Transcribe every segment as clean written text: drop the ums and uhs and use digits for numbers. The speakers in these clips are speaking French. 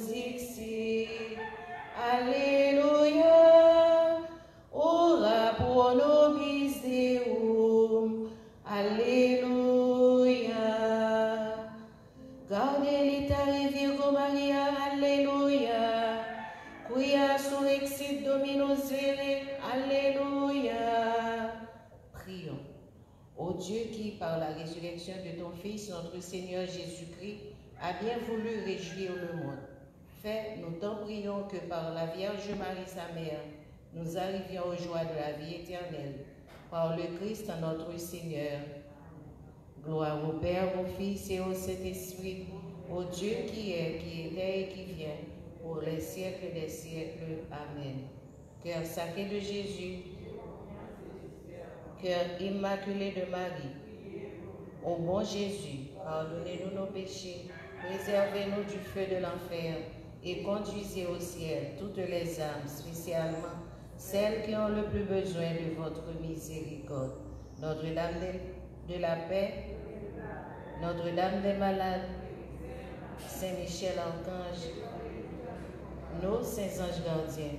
dixit. Alléluia. Ora pro nobis Deum. Alléluia. Gardelitari Virgo Maria. Alléluia. Quia surrexit Dominus vere. Alléluia. Prions. Ô Dieu qui, par la résurrection de ton Fils, notre Seigneur Jésus-Christ, a bien voulu réjouir le monde. Fais, nous t'en prions, que par la Vierge Marie, sa mère, nous arrivions aux joies de la vie éternelle. Par le Christ, notre Seigneur. Gloire au Père, au Fils et au Saint-Esprit, au Dieu qui était et qui vient, pour les siècles des siècles. Amen. Cœur sacré de Jésus, cœur immaculé de Marie, ô bon Jésus, pardonnez-nous nos péchés, préservez-nous du feu de l'enfer et conduisez au ciel toutes les âmes, spécialement celles qui ont le plus besoin de votre miséricorde. Notre-Dame de la paix, Notre-Dame des malades, Saint-Michel Archange, nos saints anges gardiens.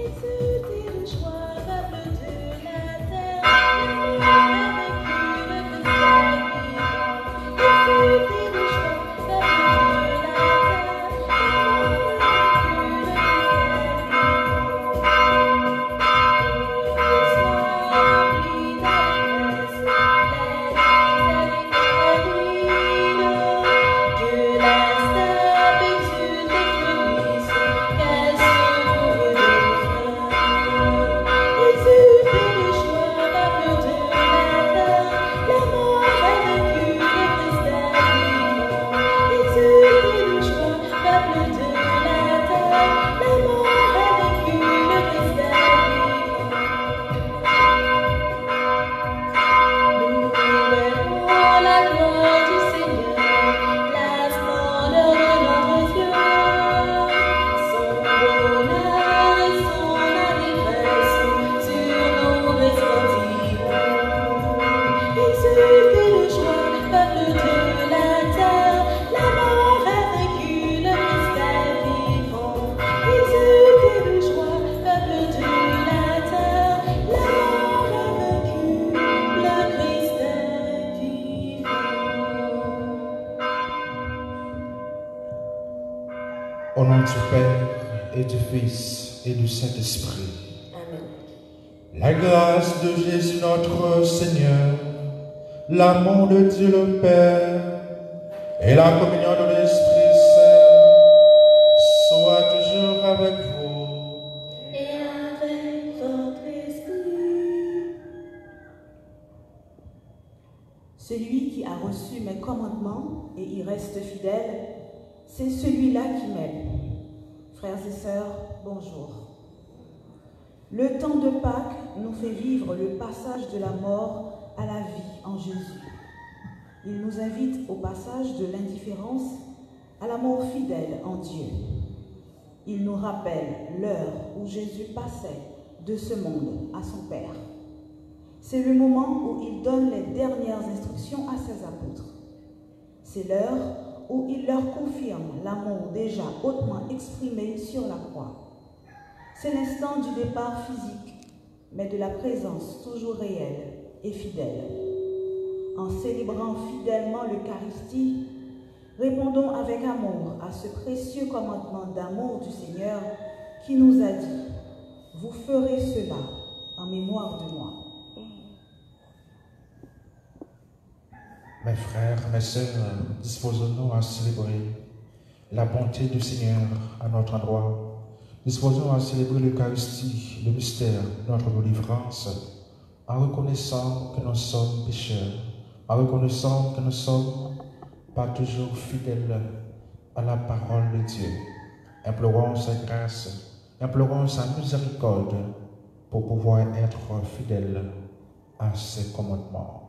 Exultez de joie, peuple de la terre, avec une fête vivante. Exultez de joie, peuple de la terre, avec une fête vivante. Sois rempli d'allégresse, de l'instinct exulte et frémisse, qu'elle se couvre de Au nom du Père et du Fils et du Saint-Esprit. Amen. La grâce de Jésus notre Seigneur, l'amour de Dieu le Père et la communion de l'Esprit Saint soient toujours avec vous. Et avec votre esprit. Celui qui a reçu mes commandements et y reste fidèle, c'est celui-là qui m'aime. Frères et sœurs, bonjour. Le temps de Pâques nous fait vivre le passage de la mort à la vie en Jésus. Il nous invite au passage de l'indifférence à l'amour fidèle en Dieu. Il nous rappelle l'heure où Jésus passait de ce monde à son Père. C'est le moment où il donne les dernières instructions à ses apôtres. C'est l'heure où il leur confirme l'amour déjà hautement exprimé sur la croix. C'est l'instant du départ physique, mais de la présence toujours réelle et fidèle. En célébrant fidèlement l'Eucharistie, répondons avec amour à ce précieux commandement d'amour du Seigneur qui nous a dit « Vous ferez cela en mémoire de moi ». Mes frères, mes sœurs, disposons-nous à célébrer la bonté du Seigneur à notre endroit. disposons à célébrer l'Eucharistie, le mystère de notre délivrance, en reconnaissant que nous sommes pécheurs, en reconnaissant que nous ne sommes pas toujours fidèles à la parole de Dieu. Implorons sa grâce, implorons sa miséricorde pour pouvoir être fidèles à ses commandements.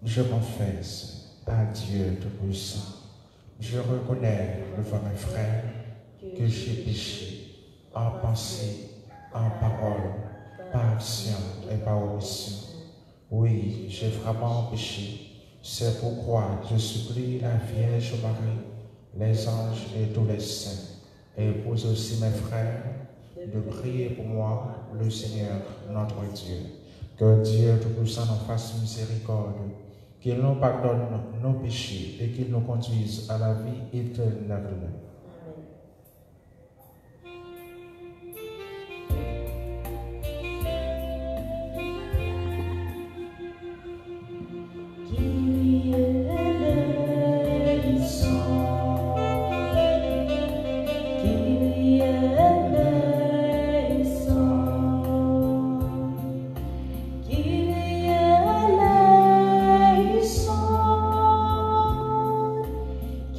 Je confesse à Dieu Tout-Puissant, je reconnais devant mes frères que j'ai péché en pensée, en parole, par action et par omission. Oui, j'ai vraiment péché. C'est pourquoi je supplie la Vierge Marie, les anges et tous les saints, et pour aussi mes frères, de prier pour moi, le Seigneur notre Dieu. Que Dieu Tout-Puissant nous fasse miséricorde, qu'il nous pardonne nos péchés et qu'il nous conduise à la vie éternelle.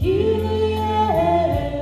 Kyrie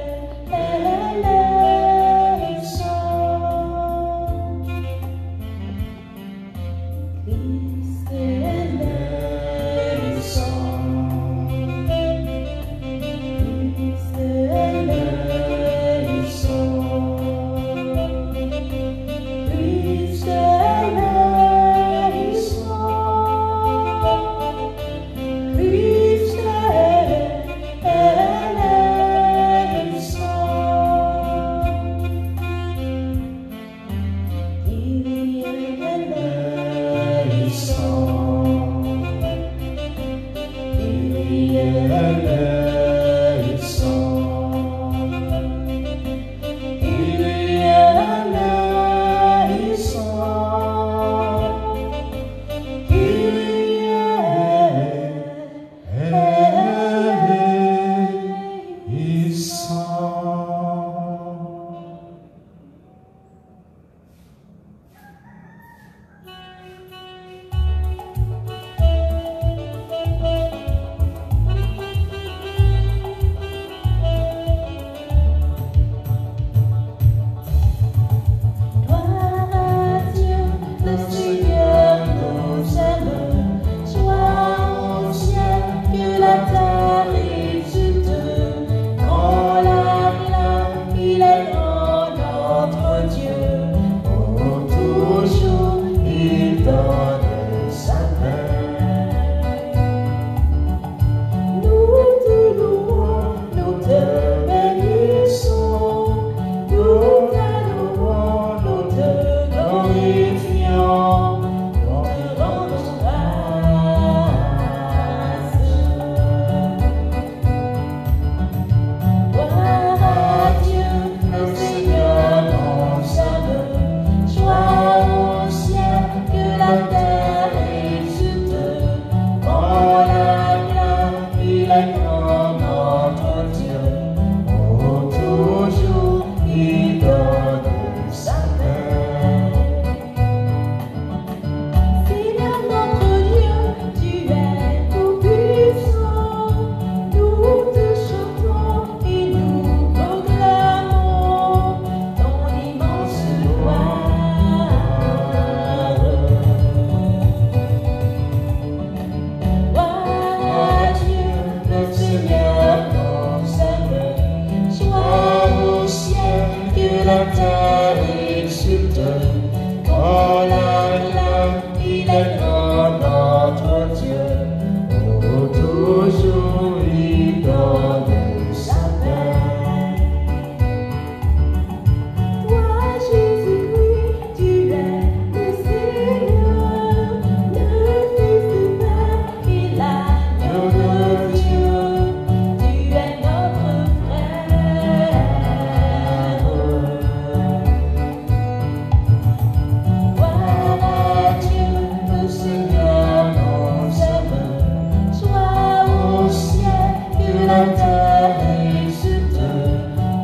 la terre exulte,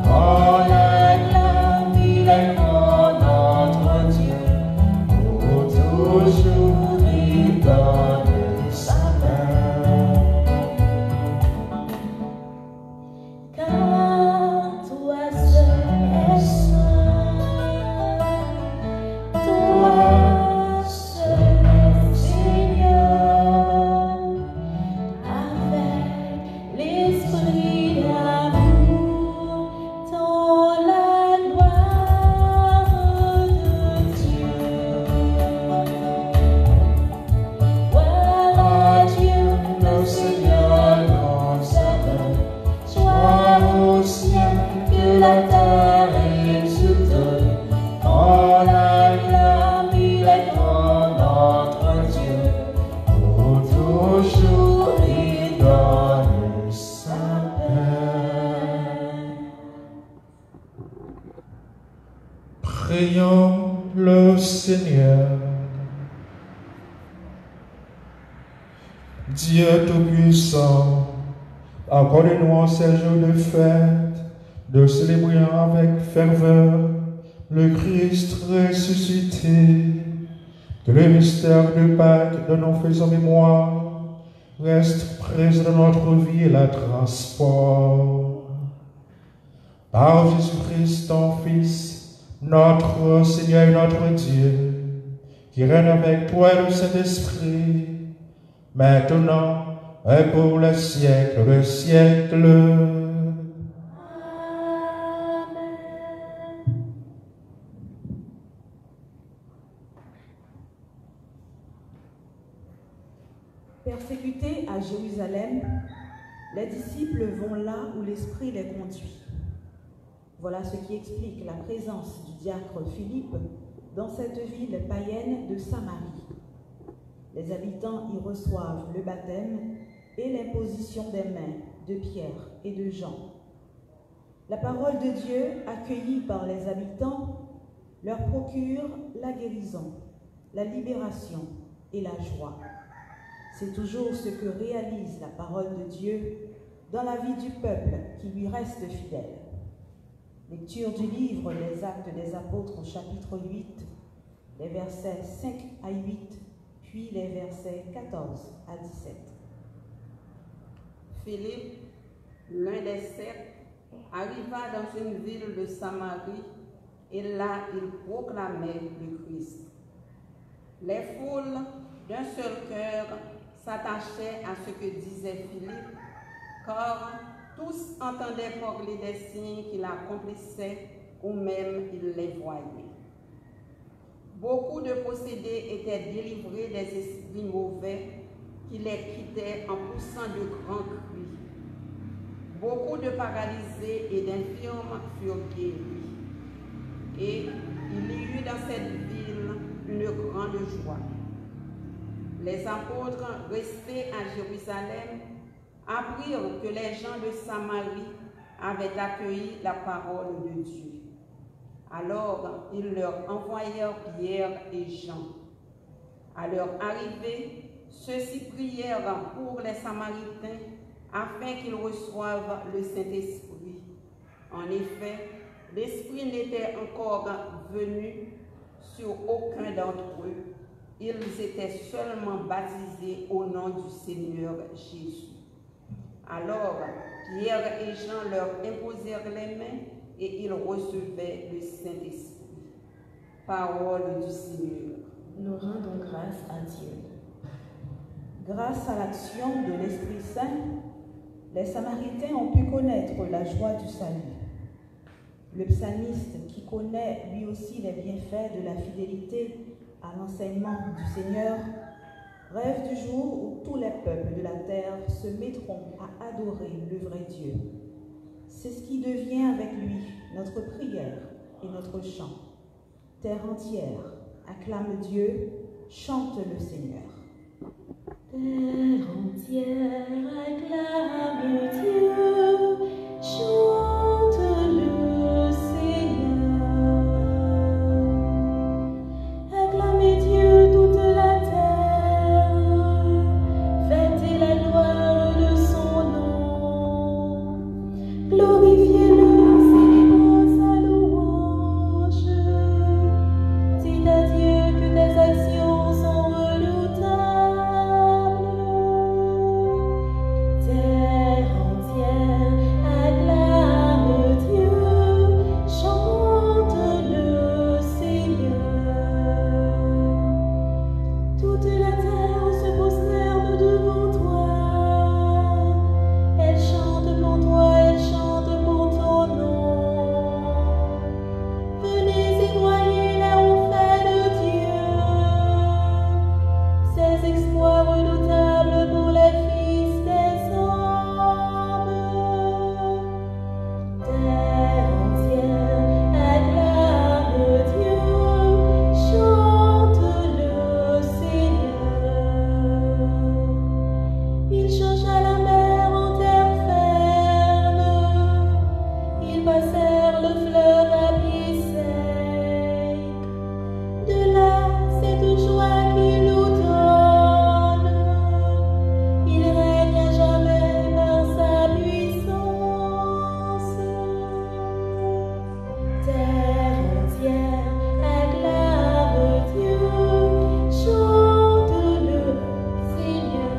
quand l'acclame, il est grand notre Dieu, pour toujours il donne sa main. Car toi seul es saint, toi seul es Seigneur, avec l'esprit d'amour, dans la gloire de Dieu. Voilà Dieu, le Seigneur dans sa main, joie au ciel, que la terre exulte, quand l'acclame, il est grand notre Dieu, pour toujours il donne sa paix. Prions le Seigneur. Dieu Tout-Puissant, accorde-nous en ces jours de fête de célébrer avec ferveur le Christ ressuscité, que le mystère de Pâques dont nous faisons mémoire reste présent dans notre vie et la transporte. Par Jésus-Christ, ton Fils, notre Seigneur et notre Dieu, qui règne avec toi et le Saint-Esprit, maintenant et pour les siècles des siècles. Persécutés à Jérusalem, les disciples vont là où l'Esprit les conduit. Voilà ce qui explique la présence du diacre Philippe dans cette ville païenne de Samarie. Les habitants y reçoivent le baptême et l'imposition des mains de Pierre et de Jean. La parole de Dieu, accueillie par les habitants, leur procure la guérison, la libération et la joie. C'est toujours ce que réalise la parole de Dieu dans la vie du peuple qui lui reste fidèle. Lecture du livre des Actes des Apôtres au chapitre 8, les versets 5 à 8, puis les versets 14 à 17. Philippe, l'un des 7, arriva dans une ville de Samarie et là il proclamait le Christ. Les foules d'un seul cœur s'attachaient à ce que disait Philippe, car tous entendaient parler des signes qu'il accomplissait ou même ils les voyaient. Beaucoup de possédés étaient délivrés des esprits mauvais qui les quittaient en poussant de grands cris. Beaucoup de paralysés et d'infirmes furent guéris. Et il y eut dans cette ville une grande joie. Les apôtres, restés à Jérusalem, apprirent que les gens de Samarie avaient accueilli la parole de Dieu. Alors, ils leur envoyèrent Pierre et Jean. À leur arrivée, ceux-ci prièrent pour les Samaritains afin qu'ils reçoivent le Saint-Esprit. En effet, l'Esprit n'était encore venu sur aucun d'entre eux. Ils étaient seulement baptisés au nom du Seigneur Jésus. Alors, Pierre et Jean leur imposèrent les mains et ils recevaient le Saint-Esprit. Parole du Seigneur. Nous rendons grâce à Dieu. Grâce à l'action de l'Esprit Saint, les Samaritains ont pu connaître la joie du salut. Le psalmiste, qui connaît lui aussi les bienfaits de la fidélité à l'enseignement du Seigneur, rêve du jour où tous les peuples de la terre se mettront à adorer le vrai Dieu. C'est ce qui devient avec lui notre prière et notre chant. Terre entière, acclame Dieu, chante le Seigneur. Terre entière, acclame Dieu, chante le Seigneur. Acclamez Dieu toute la terre, fêtez la gloire de son nom. Glorifiez-le, célébrons sa louange. Dites à Dieu que tes actions sont redoutables. Terre entière acclame Dieu, chante le Seigneur. Toute la terre se prosterne devant toi. Elle chante pour toi, elle chante pour ton nom. Venez témoigner la haute de Dieu, ses exploits redoutables pour les fils des hommes. Terre entière acclame Dieu, chante le Seigneur. Il changea la mer en terre ferme, ils passèrent le fleuve à pied sec. De là, cette joie qu'il nous donne, il règne à jamais par sa puissance. Terre entière acclame Dieu, chante le Seigneur.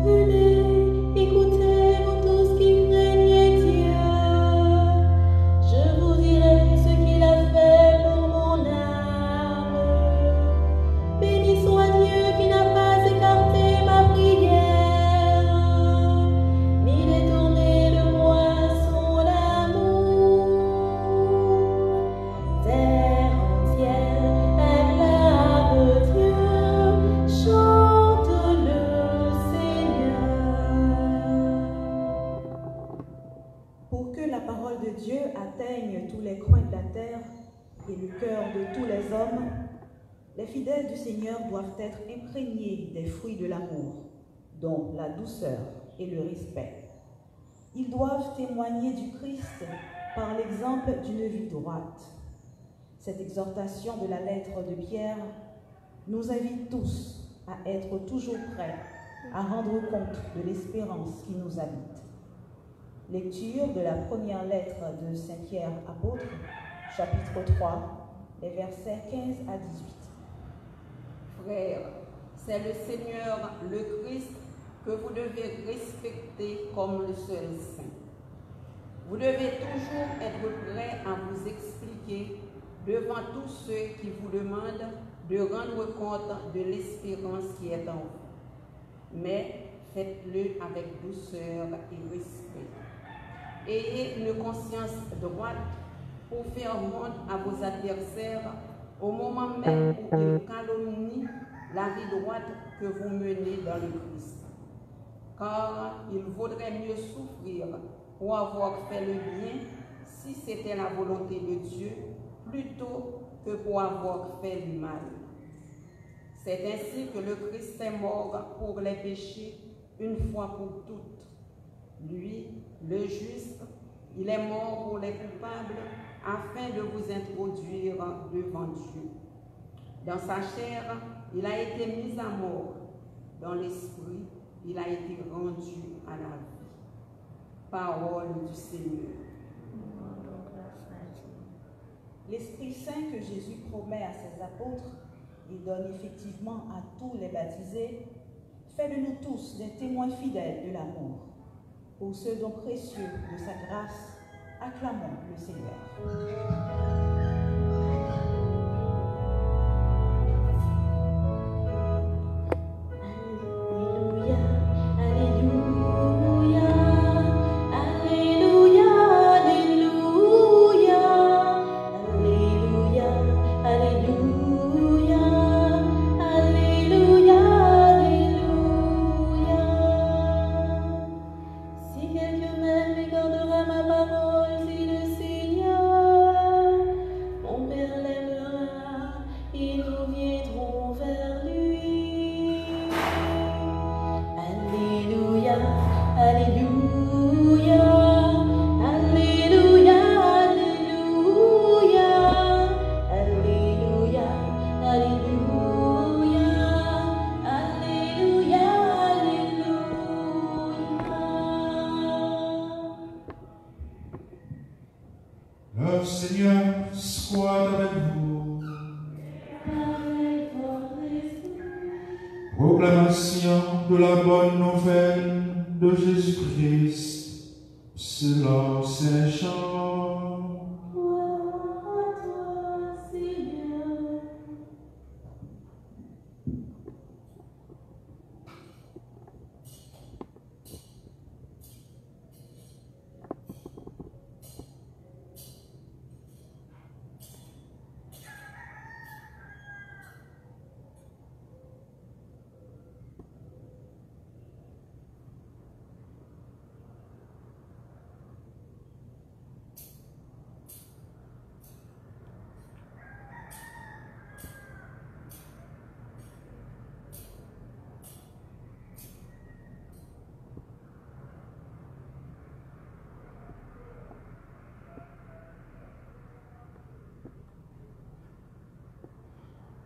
Venez, écoutez, vous tous qui craignez Dieu. Je vous dirai ce qu'il a fait pour mon âme. Béni soit Dieu qui n'a pas écarté ma prière, ni détourné de moi son amour. Terre entière acclame Dieu, chante le Seigneur. Pour que la parole de Dieu atteigne tous les coins de la terre et le cœur de tous les hommes, les fidèles du Seigneur doivent être imprégnés des fruits de l'amour, dont la douceur et le respect. Ils doivent témoigner du Christ par l'exemple d'une vie droite. Cette exhortation de la lettre de Pierre nous invite tous à être toujours prêts à rendre compte de l'espérance qui nous habite. Lecture de la première lettre de Saint Pierre apôtre, chapitre 3, les versets 15 à 18. Frères, c'est le Seigneur, le Christ, que vous devez respecter comme le seul saint. Vous devez toujours être prêt à vous expliquer devant tous ceux qui vous demandent de rendre compte de l'espérance qui est en vous. Mais faites-le avec douceur et respect. Ayez une conscience droite pour faire honte à vos adversaires au moment même où ils calomnient la vie droite que vous menez dans le Christ. Car il vaudrait mieux souffrir pour avoir fait le bien si c'était la volonté de Dieu, plutôt que pour avoir fait le mal. C'est ainsi que le Christ est mort pour les péchés une fois pour toutes. Lui, le juste, il est mort pour les coupables afin de vous introduire devant Dieu. Dans sa chair, il a été mis à mort. Dans l'esprit, il a été rendu à la vie. Parole du Seigneur. L'Esprit Saint que Jésus promet à ses apôtres et donne effectivement à tous les baptisés, fait de nous tous des témoins fidèles de l'amour. Pour ce don précieux de sa grâce, acclamons le Seigneur. Alléluia, Alléluia, Alléluia, Alléluia, Alléluia, Alléluia, Alléluia. Si quelqu'un m'aime et gardera ma parole, dit le Seigneur, mon Le Seigneur soit avec vous. Proclamation de la bonne nouvelle de Jésus-Christ selon Saint Jean. Gloire à toi, Seigneur.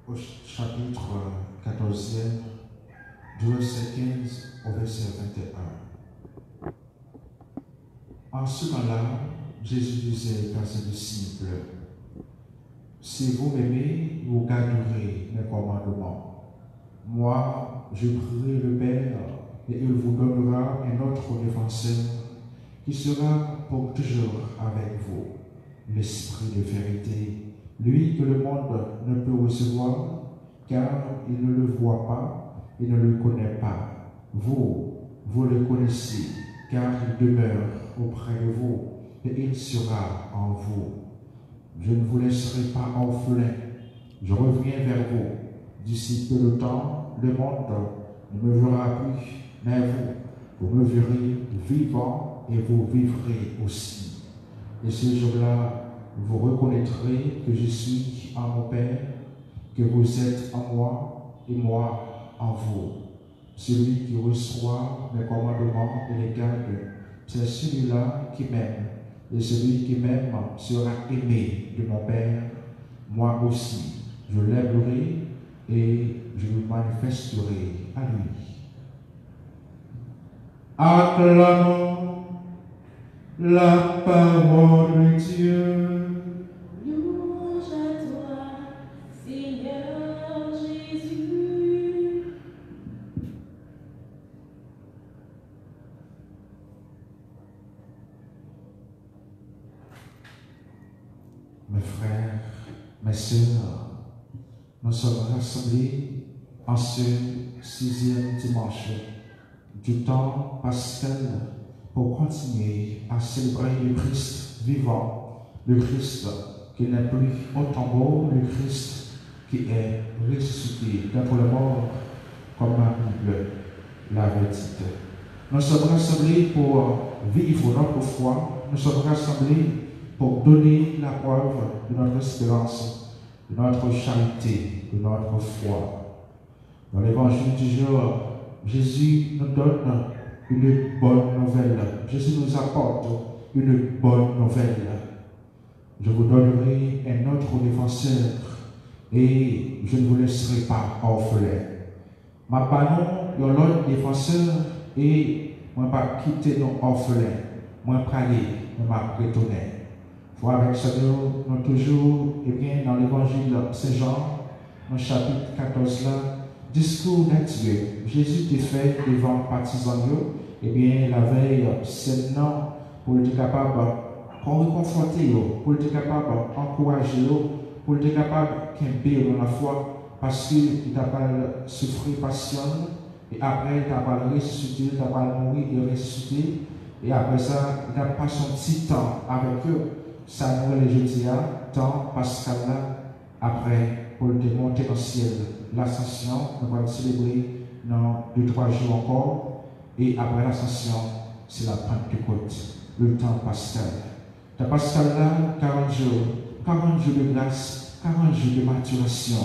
Au chapitre 14e, du verset 15 au verset 21. En ce temps-là, Jésus disait à ses disciples, « Si vous m'aimez, vous garderez mes commandements. Moi, je prierai le Père, et il vous donnera un autre défenseur, qui sera pour toujours avec vous, l'Esprit de vérité, lui que le monde ne peut recevoir, car il ne le voit pas et ne le connaît pas. Vous le connaissez, car il demeure auprès de vous et il sera en vous. Je ne vous laisserai pas orphelin, je reviens vers vous. D'ici peu de temps, le monde ne me verra plus, mais vous me verrez vivant et vous vivrez aussi. Et ce jour-là, vous reconnaîtrez que je suis en mon Père, que vous êtes en moi et moi en vous. Celui qui reçoit mes commandements et les garde, c'est celui-là qui m'aime. Et celui qui m'aime sera aimé de mon Père. Moi aussi, je l'aimerai et je me manifesterai à lui. Acclamons la parole de Dieu. Louange à toi, Seigneur Jésus. Mes frères, mes sœurs, nous sommes rassemblés en ce 6e dimanche du temps pascal pour continuer à célébrer le Christ vivant, le Christ qui n'est plus au tombeau, le Christ qui est ressuscité d'entre les morts, comme la Bible l'avait dit. Nous sommes rassemblés pour vivre notre foi, nous sommes rassemblés pour donner la preuve de notre espérance, de notre charité, de notre foi. Dans l'évangile du jour, Jésus nous donne une bonne nouvelle. Jésus nous apporte une bonne nouvelle. Je vous donnerai un autre défenseur et je ne vous laisserai pas orphelin. Ma banon, un autre défenseur et moi pas quitter nos orphelins. Moi parler, moi prétonner. Frère avec ça, nous toujours, et bien dans l'évangile Saint-Jean, dans le chapitre 14 là, discours d'un Dieu. Jésus était fait devant partisans, et bien la veille, c'est non pour être capable de réconforter, pour être capable d'encourager, pour être capable de dans la foi, parce qu'il t'a pas souffert patient, et après il t'a pas ressuscité, il t'a pas mourir et ressuscité, et après ça, il n'a pas son petit temps avec eux. Ça nous les jeudi à temps pascal là, après pour le monter dans le ciel, l'ascension, nous allons célébrer dans 2-3 jours encore, et après l'ascension, c'est la Pentecôte, le temps pascal. Le temps pascal là, 40 jours de grâce, 40 jours de maturation,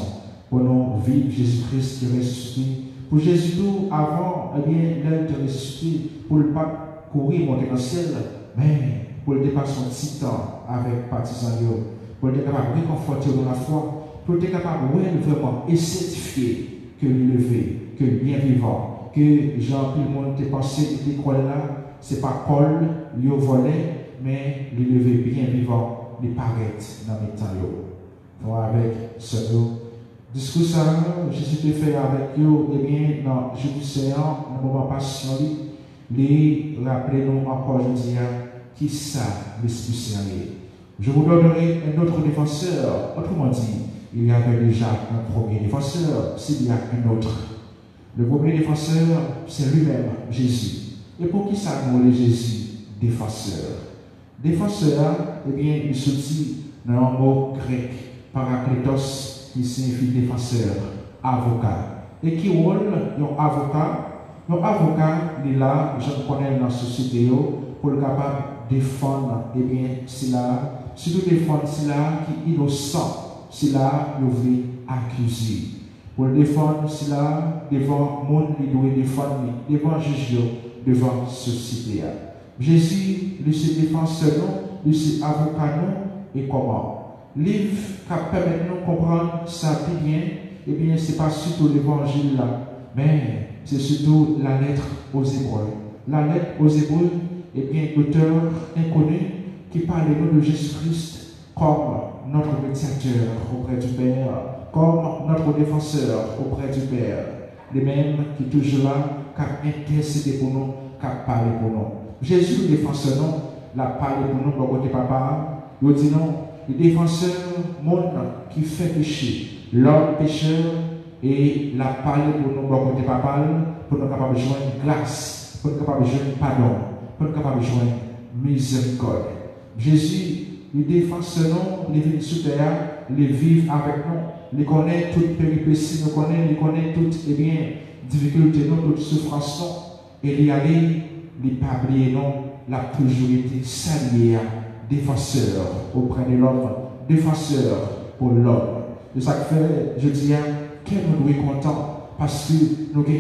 pour nous vivre Jésus-Christ qui est ressuscité. Pour Jésus, tout avant, eh bien, l'être ressuscité, pour ne pas courir, monter dans le ciel, mais pour le dépasser son petit temps avec partisans, pour être capable de réconforter dans la foi, pour être capable de vraiment et certifier que l'élevé, que le bien vivant, que Jean-Pierre Monde a pensé que l'école là, ce n'est pas col, il volé, mais l'élevé bien vivant, les paraître dans les temps. Avec ce discours, Jésus te fait avec vous, et bien, dans le jour du Seigneur, dans le moment patient, rappelez-nous encore, je dis, qui ça, l'Esprit Saint. Je vous donnerai un autre défenseur. Autrement dit, il y avait déjà un premier défenseur, s'il y a un autre. Le premier défenseur, c'est lui-même, Jésus. Et pour qui ça nous est Jésus, défenseur? Défenseur, eh bien, il se dit dans un mot grec, parakletos, qui signifie défenseur, avocat. Et qui rôle un avocat? Un avocat, il est là, je connais dans la société, pour le capable de défendre, eh bien, c'est là, surtout défendre, c'est là qui est innocent, c'est là qu'il veut accuser. Pour le défendre, c'est là, devant le monde, il doit défendre, devant le juge, devant la société. Jésus, lui, c'est défenseur, lui, c'est avocat, et comment? Livre qui permet de nous comprendre ça bien, eh bien, ce n'est pas surtout l'évangile là, mais c'est surtout la lettre aux Hébreux. La lettre aux Hébreux, eh bien, l'auteur inconnu qui parle de Jésus-Christ comme notre médiateur auprès du Père, comme notre défenseur auprès du Père. Les mêmes qui toujours là, qui a intercédé pour nous, qui a parlé pour nous. Jésus, le défenseur, non, l'a parlé pour nous, pour côté papa. Il dit non, le défenseur, monde qui fait pécher, l'homme pécheur, et l'a parlé pour nous, pour côté papa, pour nous capables de joindre grâce, pour nous capables de joindre pardon, pour nous capables de joindre miséricorde. Jésus, le défenseur, non, il vient sur terre, il vit avec nous, il connaît toutes péripéties, il connaît toutes, eh bien, difficultés, toutes souffrances, non, et il y allait, il pas oublié, non, la toujours été salué, défenseur auprès de l'homme, défenseur pour l'homme. De ça que fait, je dis, quel nous sommes contents parce que nous avons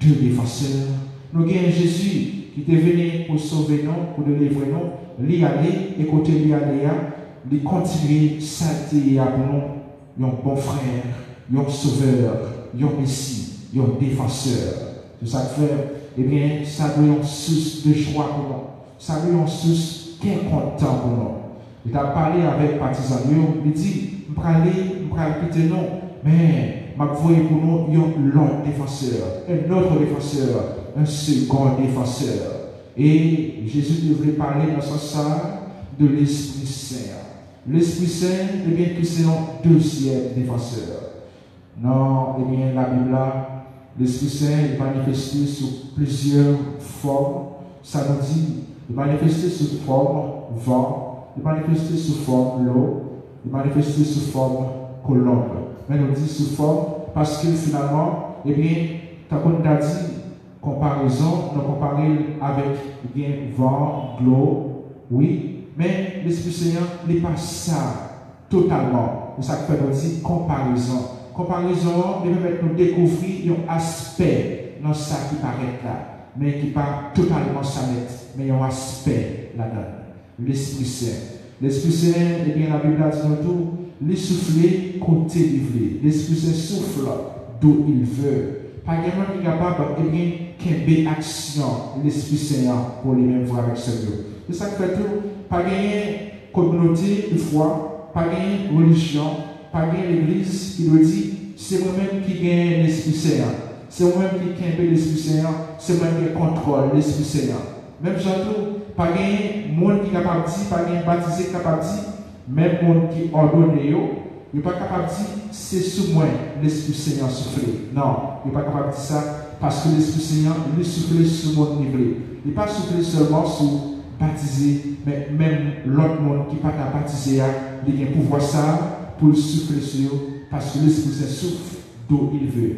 deux défenseurs. Nous avons Jésus qui est venu pour sauver nous, pour délivrer nous, lui aller, et côté lui aller, lui continuer saleté pour nous, un bon frère, un sauveur, un messie, un défenseur. De ça que fait, eh bien, ça doit être une source de joie pour nous. Ça doit être une source qui est content pour nous. Il a parlé avec partisan, il dit, je vais quitter nous, mais je vais pour nous un autre défenseur, un second défenseur. Et Jésus devrait parler dans ce sens de l'Esprit Saint. L'Esprit Saint, eh bien, que c'est un deuxième défenseur. Non, eh bien, la Bible, l'Esprit Saint est manifesté sous plusieurs formes. Ça nous dit, il est manifesté sous forme vent, il est manifesté sous forme l'eau, il est manifesté sous forme colombe. Mais nous dit sous forme parce que finalement, eh bien, quand on a dit comparaison, nous comparons avec eh bien, vent, l'eau, oui, mais l'Esprit Seigneur n'est pas ça totalement. C'est ça que nous dit comparaison. Comparaison, il va nous découvrir un aspect dans ça qui paraît là, mais qui n'est pas totalement ça net, mais un aspect là-dedans. L'Esprit Saint. L'Esprit Saint, eh bien, la Bible dit nous tout, les souffler côté livré. L'Esprit Saint souffle d'où il veut. Pas quelqu'un qui est capable, eh bien, qu'il y ait action, l'Esprit Saint pour les mêmes voir avec ce Dieu. C'est ça qui fait tout. Pas gagner communauté de foi, pas gagner religion, pas gagner l'église qui doit dire, c'est moi-même qui gagne l'Esprit Saint. C'est moi-même qui gagne l'Esprit Saint. C'est moi-même qui contrôle l'Esprit Saint. Même surtout, pas gagner monde qui est capable de dire, pas gagner baptisé capable de dire, même monde qui ordonne, il n'est pas capable de dire, c'est sous moi l'Esprit Saint soufflé. Non, il n'est pas capable de dire ça parce que l'Esprit Saint, il soufflé sur mon niveau. Il n'est pas soufflé seulement sur baptisé, mais même l'autre monde qui n'est pas baptisé, il a un pouvoir ça pour le souffler sur eux parce que l'Esprit Saint souffle d'où il veut.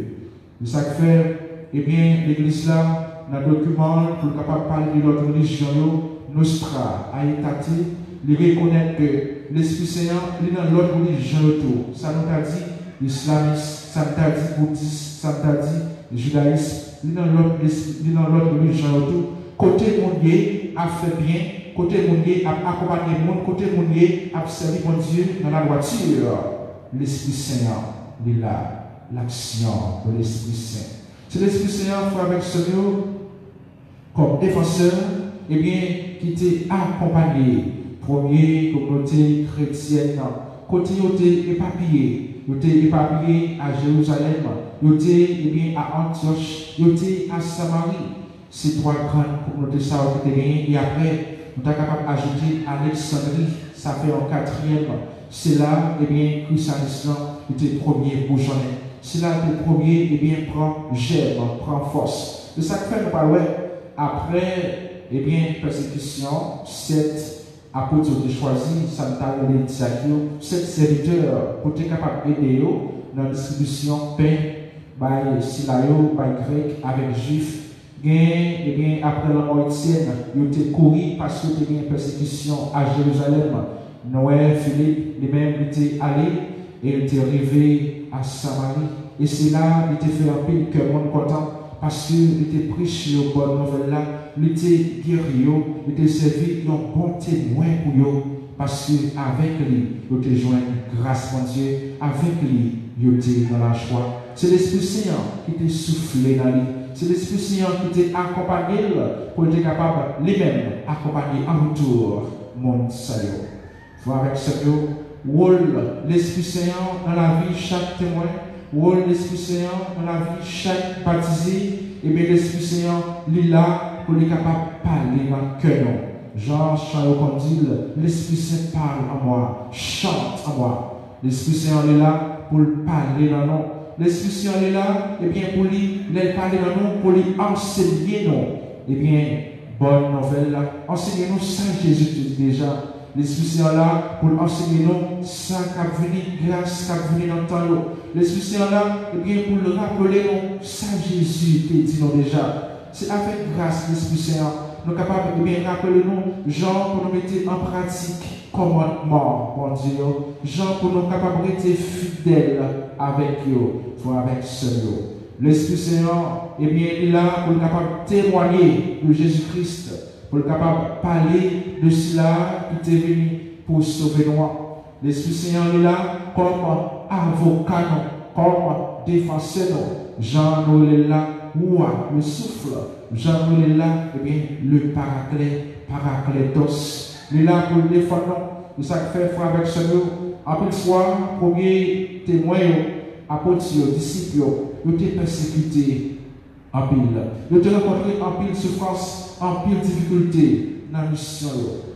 C'est ça que fait, eh bien, l'église là, dans le document, pour le capable de parler de l'autre religion, Nostra, Aïtati, il reconnaît que l'Esprit Saint, il est dans l'autre religion autour. Ça nous a dit l'islamisme, ça nous a dit bouddhisme, ça nous a dit le judaïsme, il est dans l'autre religion autour. Côté mondier a fait bien, côté mondier a accompagné le monde, côté mondier a servi mon Dieu dans la voiture. L'Esprit Saint, il est là. L'action de l'Esprit Saint. C'est l'Esprit Saint fait avec ce Dieu comme défenseur, eh bien, qui t'est accompagné première communauté chrétienne, côté ils étaient éparpillés à Jérusalem, ils étaient à Antioche, ils étaient à Samarie. C'est trois grandes communautés qui étaient gagnées. Et après, nous sommes capables d'ajouter Alexandrie, ça fait en quatrième. C'est là, le christianisme était premier bourgeonné. C'est là que le premier, prend germe, prend force. C'est ça que fait, nous parlons, après, persécution, 7 apôtres ont choisi, ça nous a donné 7 serviteurs pour être capable d'aider dans la distribution pain, by Silayo, by grec, avec juif. Après la mort Étienne, ils ont été couru parce qu'il y a eu une persécution à Jérusalem. Noël, Philippe, les-mêmes étaient allés et ils étaient arrivés à Samarie. Et c'est là qu'ils étaient fait un peu que monde content parce qu'ils étaient prêchés aux bonnes nouvelles là, ils étaient guéris, ils étaient servis, ils ont bon témoin pour eux parce qu'avec lui, ils étaient joints grâce mon Dieu, avec lui, ils étaient dans la joie. C'est l'Esprit Saint qui était soufflé dans lui. C'est l'Esprit Saint qui était accompagné pour être capable lui-même accompagner en retour mon salut. Voir avec ce rôle l'Esprit Saint dans la vie chaque témoin, rôle l'Esprit Saint dans la vie chaque baptisé, et bien l'Esprit Saint il est là pour être capable de parler dans le cœur. Jean chante dit l'Esprit Saint parle en moi, chante en moi. L'Esprit Saint est là pour parler dans nous. L'Esprit Saint est là, et bien pour lui, parler dans nous, pour lui enseigner nous. Et bien, bonne nouvelle là, enseignez-nous ça Jésus déjà. L'Esprit Saint est là pour enseigner nous ça qui a venu, grâce qui a venu dans le temps. L'Esprit Saint est là, et bien pour le rappeler nous ça Jésus te dit nous déjà. C'est avec grâce l'Esprit Saint, nous sommes capables de bien rappeler nous, Jean pour nous mettre en pratique commandement, mon Dieu. Jean pour nous capables d'être fidèles avec eux, avec ceux-là. L'Esprit Saint, eh bien, il est là pour être capable de témoigner de Jésus-Christ, pour être capable de parler de cela qui est venu pour sauver nous. L'Esprit Saint est là comme avocat, comme défenseur. Jean nous est là, le souffle. Jean nous est là, eh bien, le paraclétos. Il est là pour le défendre. C'est ça que fait frère avec ceux-là. Après une fois, premier témoin, apôtres, disciples, ils ont été persécutés en pile. Ils ont été rencontrés en pile souffrance, en pile difficulté dans la mission.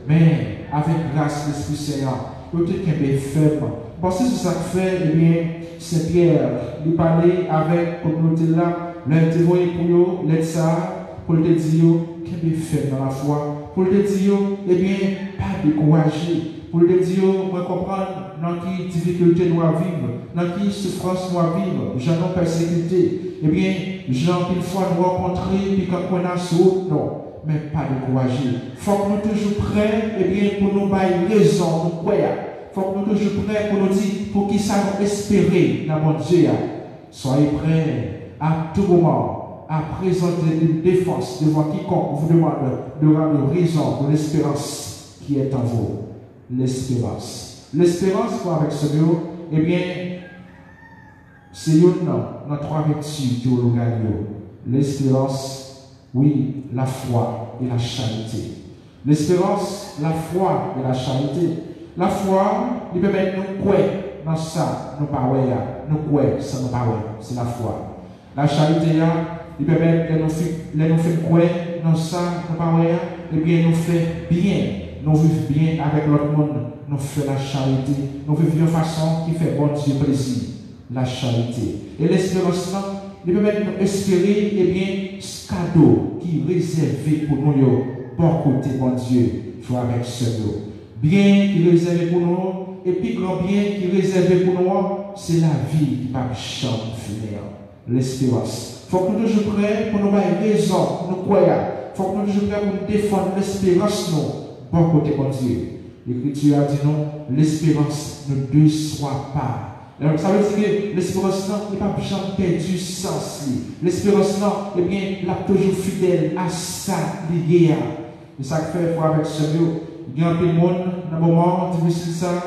Mais avec grâce de l'Esprit Saint, ils ont été fermes. Parce que c'est ça que fait, eh bien, c'est Pierre. Il parlait avec la communauté là, leur témoin pour eux, l'aide ça, pour te dire qu'il est ferme dans la foi. Pour te dire, eh bien, pas découragé. Pour te dire, moi comprendre dans quelle difficulté nous vivre, dans quelle souffrance nous vivre, j'en ai persécuté. Eh bien, j'en une fois nous rencontrer, puis quand on a sauté, non, mais pas découragé. Il faut que nous toujours prêts, eh bien, pour nous bailler raison, nous croire. Il faut que nous toujours prêts pour nous dire, pour qu'ils savent espérer dans mon Dieu. Soyez prêts à tout moment à présenter une défense devant quiconque vous demande de rendre raison de l'espérance qui est en vous. L'espérance. L'espérance pour avec ce mot, eh bien, c'est une dans trois vertus théologales. L'espérance, oui, la foi et la charité. L'espérance, la foi et la charité. La foi, il permet de nous croire dans ça, nous pas nous croire ça, nous pas c'est la foi. La charité, il permet de nous faire croire dans ça, nous pas et bien nous faire bien. Nous vivons bien avec l'autre monde, nous faisons la charité, nous vivons de façon qui fait bon Dieu plaisir, la charité. Et l'espérance, il permet de nous espérer, eh bien, ce cadeau qui est réservé pour nous, bon côté, bon Dieu, soit avec ce cadeau. Bien qui est réservé pour nous, et puis grand bien qui est réservé pour nous, c'est la vie qui va chanter finir. L'espérance. Il faut que nous toujours prêts pour nous avoir raison, pour nous croire. Il faut que nous toujours prêts pour nous défendre l'espérance, nous. Bon côté, bon Dieu. L'Écriture a dit non, l'espérance ne déçoit pas. Alors, ça veut dire que l'espérance n'est pas jamais perdu sens. L'espérance, eh bien, elle est toujours fidèle à sa liée. Et ça fait foi avec ce mot. Il y a un peu de monde, dans un moment difficile, ça,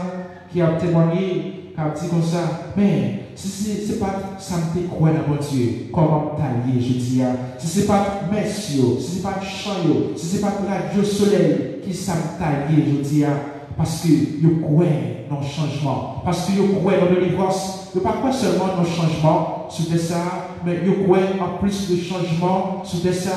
qui a témoigné, qui dit comme ça, mais si c'est pas ça me croit dans mon Dieu, comment t'allier, je dis, si c'est pas messieurs, si c'est pas chant, si c'est pas radio soleil, qui ça me tailler, je dis, parce que vous croyez dans le changement, parce que vous croyez dans la délivrance, vous ne pas seulement dans le changement sur ça, mais vous croyez en plus de changement sur ça,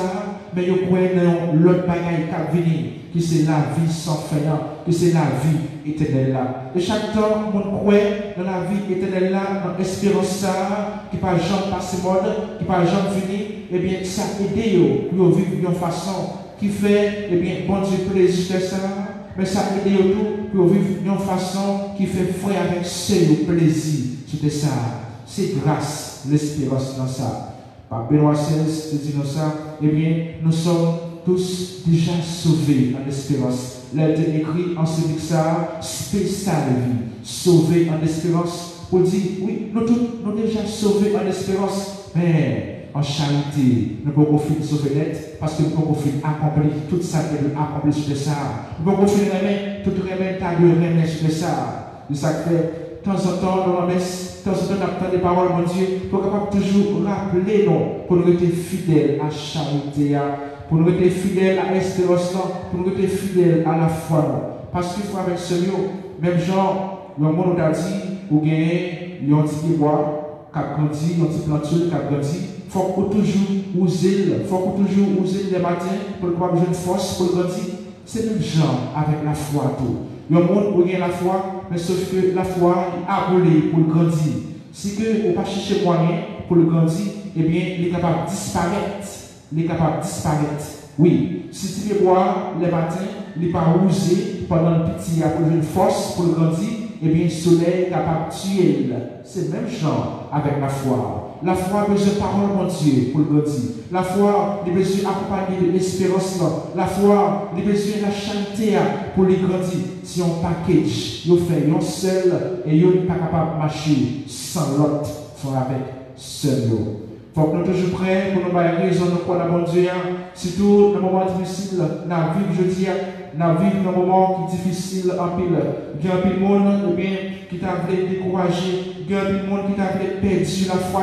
mais vous croyez dans l'autre bagaille qui vient, que c'est la vie sans fin, que c'est la vie éternelle là. Et chaque temps, on croit dans la vie éternelle là, dans l'espérance ça, qui pas jamais passer mode, qui pas jamais finir, et bien ça aide pour vivre d'une façon qui fait, eh bien, bon Dieu plaisir de ça. Mais ça aide tout pour vivre d'une façon qui fait frère avec seul plaisir. C'était ça. C'est grâce, l'espérance dans ça. Par Benoît XVI, te dit nous ça, eh bien, nous sommes tous déjà sauvés en espérance. Là, il est écrit en ce que ça, spécial vie, sauvés en espérance. Pour dire, oui, nous tous, nous déjà sauvés en espérance, mais en charité, nous pouvons finir sauver net parce que nous pouvons finir accomplir tout ça que nous accomplir sur ça. Nous pouvons finir remettre tout remettre à Dieu remettre sur ça. De ça que de temps en temps, dans la messe, de temps en temps, nous avons des paroles, mon Dieu, pour capable toujours rappeler nous, pour nous être fidèles à charité, pour nous être fidèles à l'espérance, pour nous être fidèles à la foi. Parce qu'il faut avec sérieux, même genre, le monde a dit, ou gagner, il y a un petit bois, qui a grandi, un petit planture qui a grandi. Il faut toujours user, les matins pour avoir besoin de force pour grandir. C'est le genre avec la foi tout. Il y a un monde où il y a la foi, mais sauf que la foi est abonnée pour grandir. Si que on pas chercher moyen pour le grandir, eh bien, il est capable de disparaître. Oui, si tu veux boire les matins, il n'est pas usé pendant le petit, il a besoin de force pour le grandir, eh bien, le soleil est capable de tuer. C'est le même genre avec la foi. La foi a besoin de parole, mon Dieu, pour le grandir. La foi a besoin d'accompagner de l'espérance. La foi a besoin de la charité pour les grandir. Si on package, on fait un seul et on n'est pas capable de marcher sans l'autre, faut avec seul. Il faut que nous soyons toujours prêts pour nous faire raison de croire dans mon Dieu. Surtout dans les moments difficiles, dans la vie, je dis, dans la vie, dans les moments difficiles, en pile. Il y a un peu de monde qui t'a voulu décourager. Il y a un peu de monde qui t'a voulu perdre sur la foi.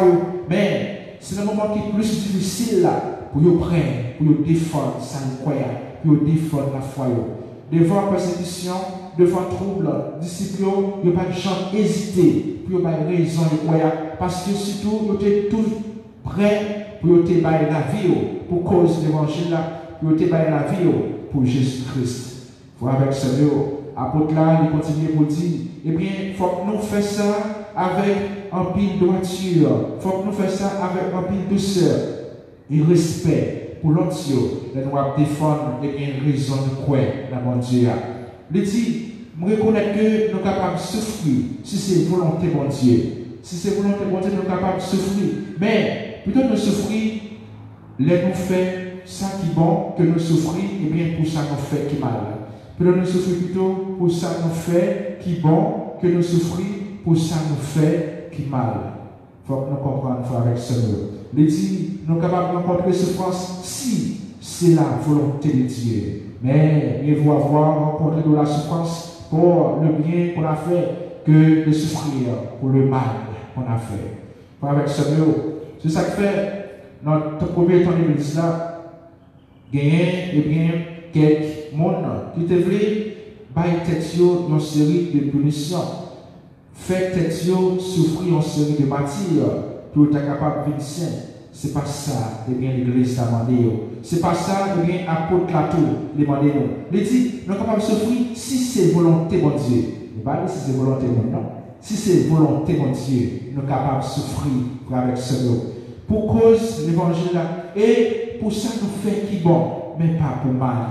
Mais c'est le moment qui est plus difficile là, pour vous prêts, pour vous défendre sa foi, pour vous défendre la foi. Devant persécution, devant trouble, discipline, vous n'avez pas de chance hésiter pour vous avoir raison de croire. Parce que surtout, vous êtes tous prêts pour vous avoir la vie pour cause de l'évangile, pour vous avoir la vie pour Jésus-Christ. Vous avec ce mot, apôtre là, il continue pour dire, eh bien, il faut que nous fassions ça avec un pile de droiture. Il faut que nous fassions ça avec un pile de douceur et respect pour l'autre. Nous devons défendre et bien raison de croire dans mon Dieu. Il dit, je reconnais que nous sommes capables de souffrir si c'est volonté de mon Dieu. Si c'est volonté de mon Dieu, nous sommes capables de souffrir. Mais plutôt que de souffrir, nous faisons ça qui est bon, que nous souffrir, et bien pour ça nous fait qui mal. Plutôt que nous souffrir plutôt pour ça nous fait qui est bon, que nous souffrir pour ça nous fait qui mal. Il faut que nous comprenions avec ce mot. Il dit, nous sommes capables de rencontrer souffrance si c'est la volonté de Dieu. Mais mieux vaut avoir rencontré de la souffrance pour le bien qu'on a fait que de souffrir pour le mal qu'on a fait. Il faut avec ce mot. C'est ça que fait notre premier temps de l'église là. Gagner, eh bien, quelques monde qui te voulaient bailler tête une série de punitions. Faire tête souffrir une série de matières pour être capable de vivre sain. C'est pas ça, eh bien, l'église t'a demandé. C'est pas ça, eh bien, apôtre Plateau, les demandé nous. Il dit, nous sommes capables de souffrir si c'est volonté, mon Dieu. Il ne pas dire si c'est volonté, non. Si c'est volonté, mon Dieu, nous sommes capables de souffrir avec ce mot. Pour cause l'évangile là. Et pour ça, nous faisons qui bon, mais pas pour mal.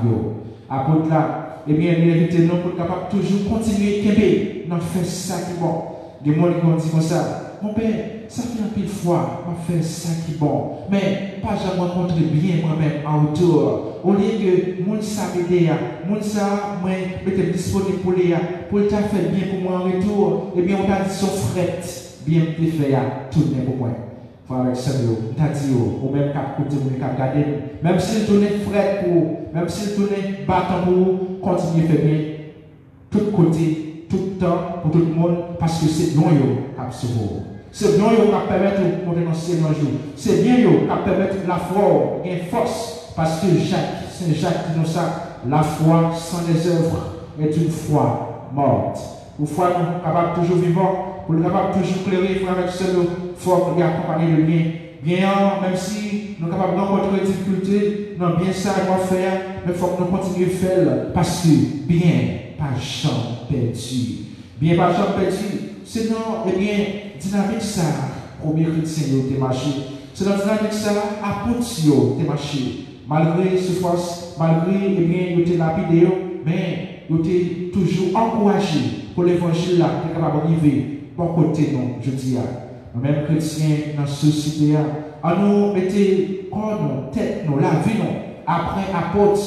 Apôtre là, eh bien, il invite nous pour être capable de toujours continuer à québer. Nous faisons ça qui bon. Des gens qui vont dire comme ça, mon père, ça fait un peu de fois, on fait ça qui bon. Mais pas jamais rencontrer bien moi-même en autour. Au lieu que moun sa m'aider, moun sa m'être disponible pour les pour le faire bien pour moi en retour, eh bien, on a dit son fret, bien te faire tout bien pour moi. Avec ça, on t'a dit, ou même cap côté, ou cap garder, même s'il tourne fret pour, même s'il tourne battant pour continuer à faire bien, tout côté, tout le temps, pour tout le monde, parce que c'est bon qui a sauvé. C'est bien qui va permettre de monter dans le ciel un jour. C'est bien qui va permettre la foi et une force. Parce que Saint Jacques dit nous ça, la foi sans les œuvres est une foi morte. Une foi nous sommes capables toujours vivants, pour nous capables toujours clairer, frère avec ce nous, faut nous accompagner de bien. Bien, même si nous sommes capables de rencontrer des difficultés, nous bien ça à faire, mais il faut que nous continuions à faire parce que bien, pas jamais perdu. Bien, pas jamais perdu. Sinon, eh bien, dynamique ça, premier chrétien qui a marché. C'est dans dynamique ça, apôtre qui a marché. Malgré souffrance, malgré, eh bien, il a lapidé, mais il a toujours encouragé pour l'évangile là, qui est capable d'arriver. Bon côté, non, je dis, nous-mêmes chrétiens dans la société, à nous mettre corps, tête, la vie, après apôtre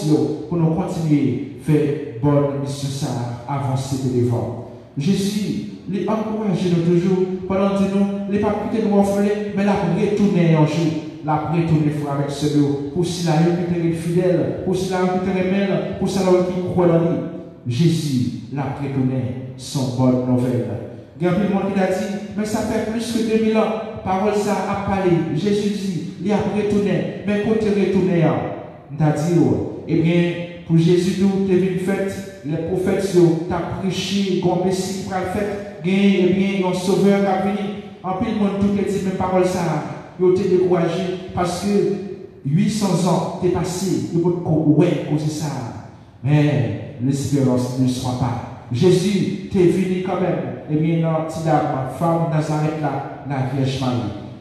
pour nous continuer à faire bonne mission ça, avancer de devant. Jésus, les encourager nous toujours, pendant que nous, les pas quitter nous orphelins, mais la retourner un jour, la retourner frère avec ce Dieu, pour si la réputer fidèle, pour si la réputer rebelle, pour si la qui croit dans lui. Jésus, la retourner son bonne nouvelle. Il y a un monde qui a dit, mais ça fait plus que 2000 ans, parole ça a parlé. Jésus dit, il a retourné, mais quand tu retourné, il a dit, eh bien, pour Jésus, nous, tu es venu fait, les prophètes, tu as prêché, qu'on Messie pour le fait, eh bien, un sauveur qui a venu. En plus, le monde, tout est dit, mais parole ça, il a été découragé, parce que 800 ans, tu es passé, il faut que tu ça. Mais l'espérance ne soit pas. Jésus, tu es venu quand même, eh bien, dans ma femme Nazareth, la Vierge Marie.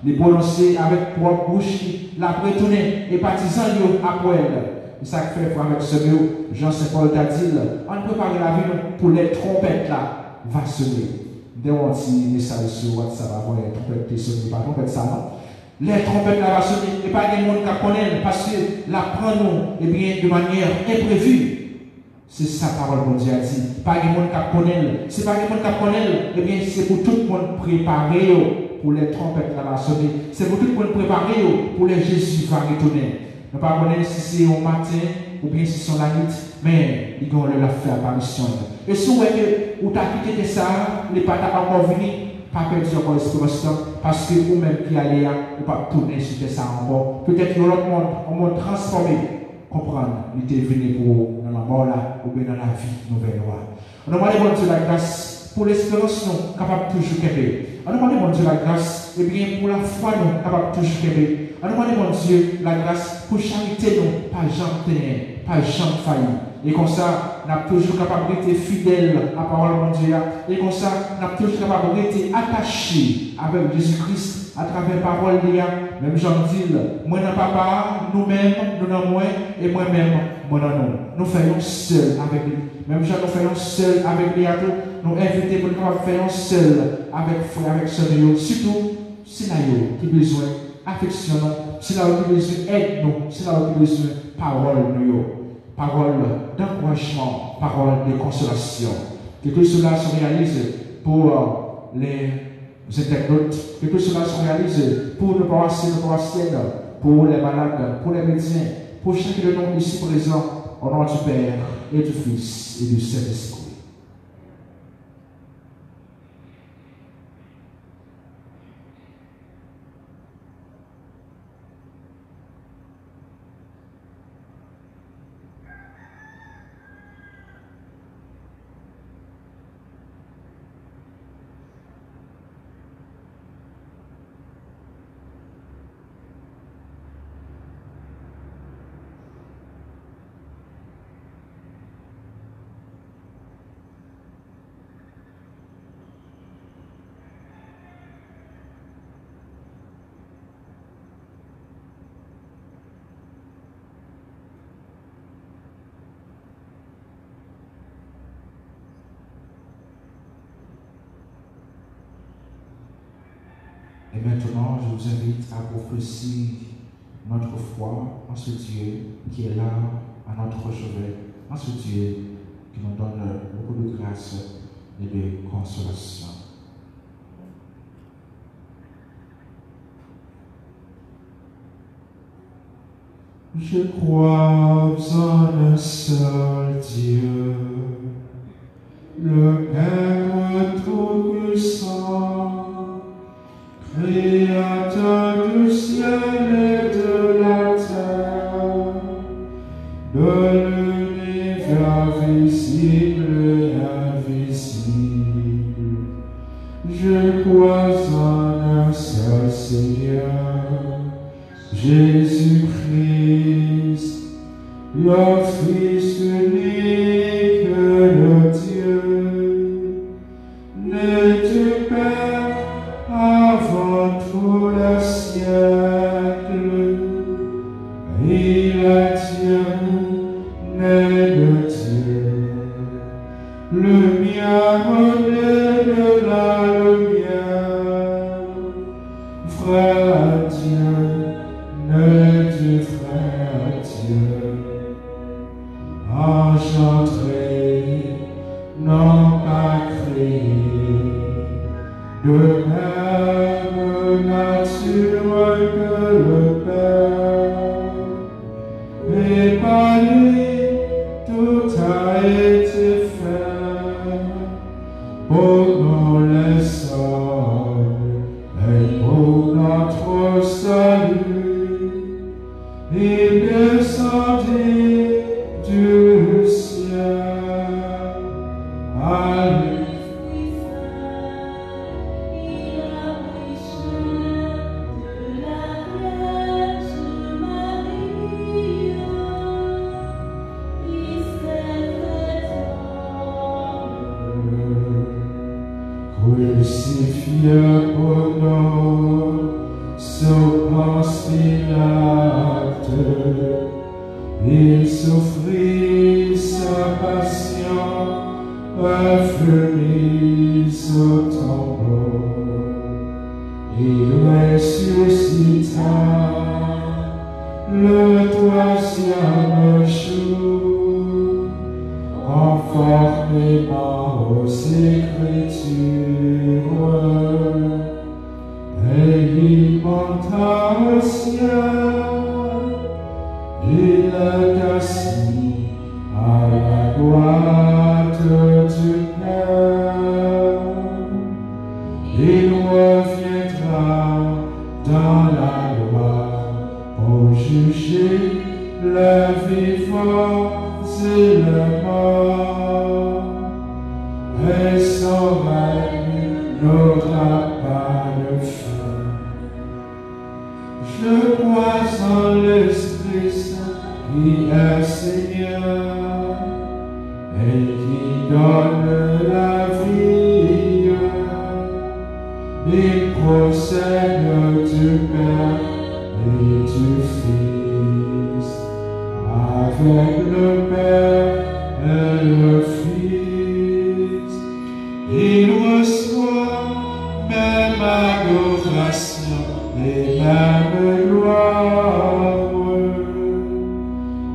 Les prononcer avec propre bouche, la retourner, et partisans, après elle. Et ça fait frère avec ce mot, Jean-Saint-Paul t'a dit, on prépare la vie pour les trompettes là, va sonner. Dès qu'on dit message sur WhatsApp, avant les trompettes qui sonnent, pas trompette ça, non? Les trompettes là va sonner, et pas des gens qui connaissent, parce que la prend nous, eh bien, de manière imprévue. C'est ça parole bon Dieu a dit. Pas des gens qui connaissent, c'est pas des gens qui connaissent, eh bien, c'est pour tout le monde préparer pour les trompettes là va sonner. C'est pour tout le monde préparer pour les Jésus va retourner. Ne pas connaître si c'est au matin ou bien si c'est la nuit, mais ils vont leur faire apparition. Et si vous voyez que vous avez quitté ça, les patas encore venus, pas perdu encore l'espérance, parce que vous-même qui allez là, vous ne pouvez pas tourner sur ça encore. Peut-être que l'autre monde, un monde transformé, comprendre, il était venu pour dans la mort là, ou bien dans la vie nouvelle loi. On demande bon Dieu la grâce pour l'espérance, nous, capable toujours qu'aider. On demande bon Dieu la grâce, et bien pour la foi, nous, capable toujours qu'aider. On demande mon Dieu la grâce pour charité nous, pas jamais pas jamais failli. Et comme ça, nous sommes toujours capables d'être fidèles à la parole de Dieu. Et comme ça, nous sommes toujours capables d'être attachés avec Jésus-Christ à travers la parole de Dieu. Même Jean dit, moi dans papa, nous-mêmes, nous dans moi, et moi-même, moi dans nous. Nous faisons seul avec lui. Même Jean, nous faisons seul avec lui. Nous invitons pour nous faire seul avec frère, avec soeur. Surtout, c'est là qui a besoin. Affectionnons, c'est là où nous besoin aide-nous, c'est là où nous besoin parole nous, parole d'encouragement, parole de consolation. Que tout cela se réalise pour les internautes, que tout cela se réalise pour nos paroissiens, pour les malades, pour les médecins, pour chacun de nous ici présents, au nom du Père et du Fils et du Saint-Esprit. Et maintenant, je vous invite à prophétiser notre foi en ce Dieu qui est là à notre chevet, en ce Dieu qui nous donne beaucoup de grâce et de consolation. Je crois en un seul Dieu, le Père visible et invisible. Je crois en un seul Seigneur, Jésus-Christ, le Fils unique de Dieu, né du Père avant tout le siècle. Il est Dieu, né de Dieu, lumière née de la lumière, frère Dieu, né du frère Dieu, engendré, non pas créé, de même nature que le Père, et par lui tout a été fait, pour nous les hommes et pour notre salut. Il descendit du ciel, à lui. Crucifié pour nous, sous Ponce Pilate, il souffrit sa passion, fut mis au tombeau. Il ressuscita le troisième jour, conformément aux Écritures, et il monta au ciel. Il est assis à la droite du Père. Il reviendra dans la loi pour juger les vivants et les morts. Et son règne n'aura pas de fin. Je crois en l'Esprit Saint qui est Seigneur et qui donne la vie. Il procède du Père et du Fils, avec le Père et le Fils. Il reçoit même adoration et même gloire.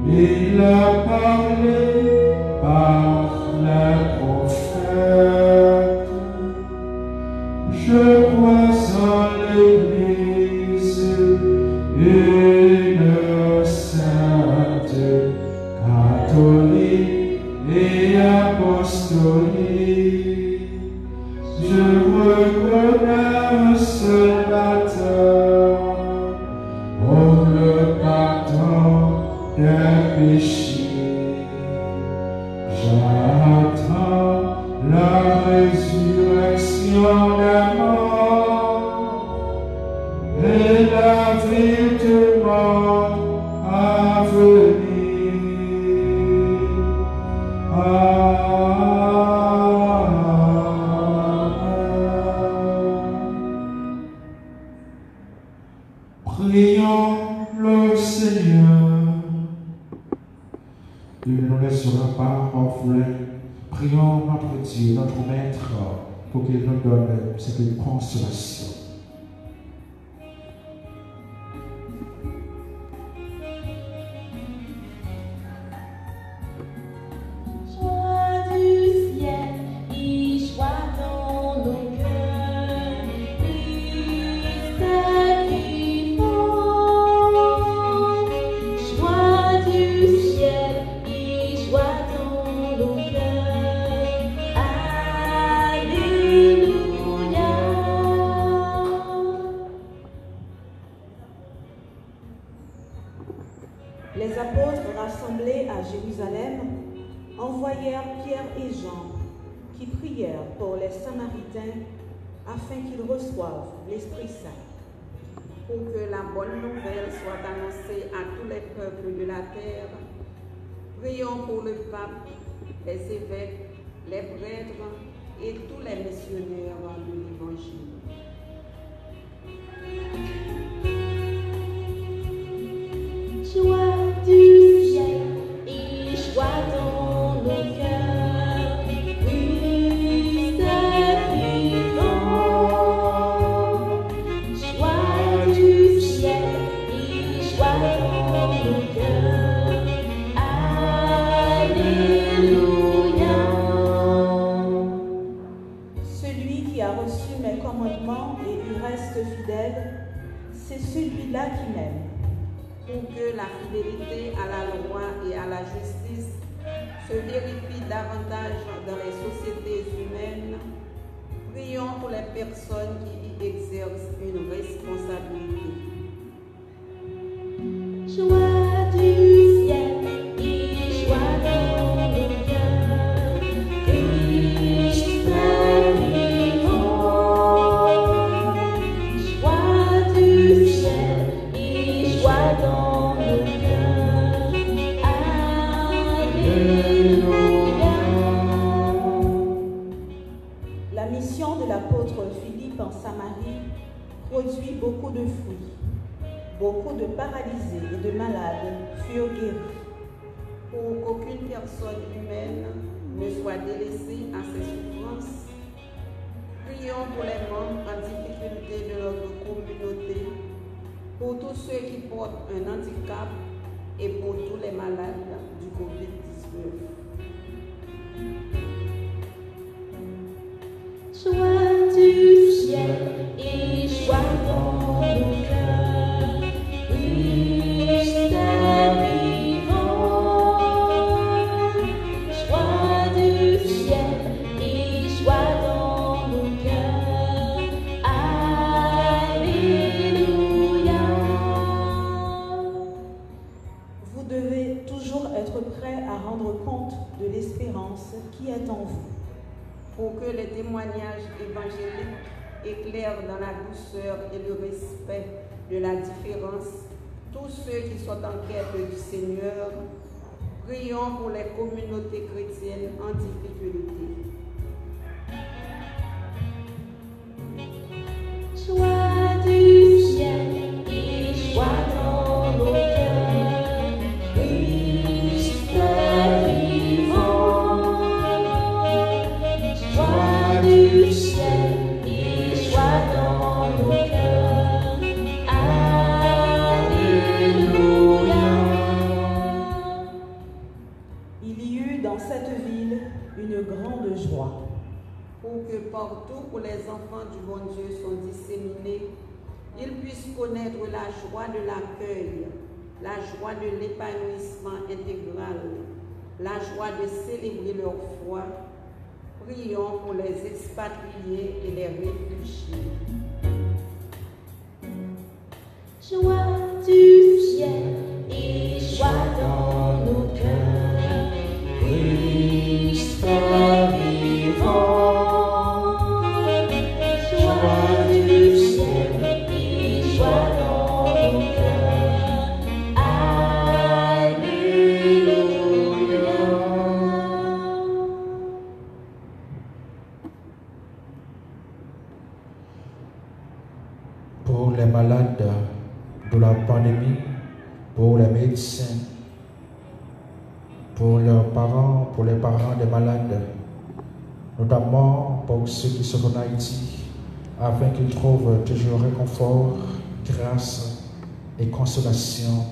Il a parlé par les prophètes. Je crois en l'Église, une sainte, catholique et apostolique. Je reconnais un seul baptême pour le pardon des péchés. J'attends la résurrection des morts et la vie du monde à venir. Prions le Seigneur. Il ne nous laissera pas orphelins. Prions notre Dieu, notre Maître, pour qu'il nous donne cette consolation. Joie du ciel, il joie dans nos cœurs, Christ est vivant. Joie du ciel, il joie dans nos cœurs, Alléluia. Les apôtres rassemblés à Jérusalem envoyèrent Pierre et Jean, qui prièrent pour les Samaritains afin qu'ils reçoivent l'Esprit Saint. Pour que la bonne nouvelle soit annoncée à tous les peuples de la terre, prions pour le pape, les évêques, les prêtres et tous les missionnaires de l'Évangile. Joie du ciel et joie dans nos cœurs, Christ est vivant. Joie du ciel et joie dans nos cœurs, Alléluia. Celui qui a reçu mes commandements et y reste fidèle, c'est celui-là qui m'aime. Pour que la fidélité à la loi et à la justice se vérifie davantage dans les sociétés humaines, prions pour les personnes qui y exercent une responsabilité. Joie du ciel et joie dans nos cœurs, Christ est vivant. Joie du ciel et joie dans nos cœurs, Alléluia. La mission de l'apôtre Philippe en Samarie produit beaucoup de fruits. Beaucoup de paralysés et de malades furent guéris. Pour qu'aucune personne humaine ne soit délaissée à ses souffrances, prions pour les membres en difficulté de notre communauté, pour tous ceux qui portent un handicap et pour tous les malades du Covid-19. Joie du ciel et joie dans nos cœurs, Christ est vivant. Joie du ciel et joie dans nos cœurs, Alléluia. Vous devez toujours être prêts à rendre compte de l'espérance qui est en vous. Pour que les témoignages évangéliques éclairent dans la douceur et le respect de la différence tous ceux qui sont en quête du Seigneur, prions pour les communautés chrétiennes en difficulté. Joie du ciel et joie dans nos cœurs, Christ est vivant. Joie du ciel et joie dans nos cœurs, Alléluia. Il y eut dans cette ville une grande joie. Pour que partout où les enfants du bon Dieu sont disséminés, ils puissent connaître la joie de l'accueil, la joie de l'épanouissement intégral, la joie de célébrer leur foi. Prions pour les expatriés et les réfugiés. Joie du ciel et joie dans nos cœurs, Christ est vivant. Joie du ciel et joie dans nos cœurs, Alléluia. Pour les malades de la pandémie, pour les médecins, pour leurs parents, pour les parents des malades, notamment pour ceux qui sont en Haïti, afin qu'ils trouvent toujours réconfort, grâce et consolation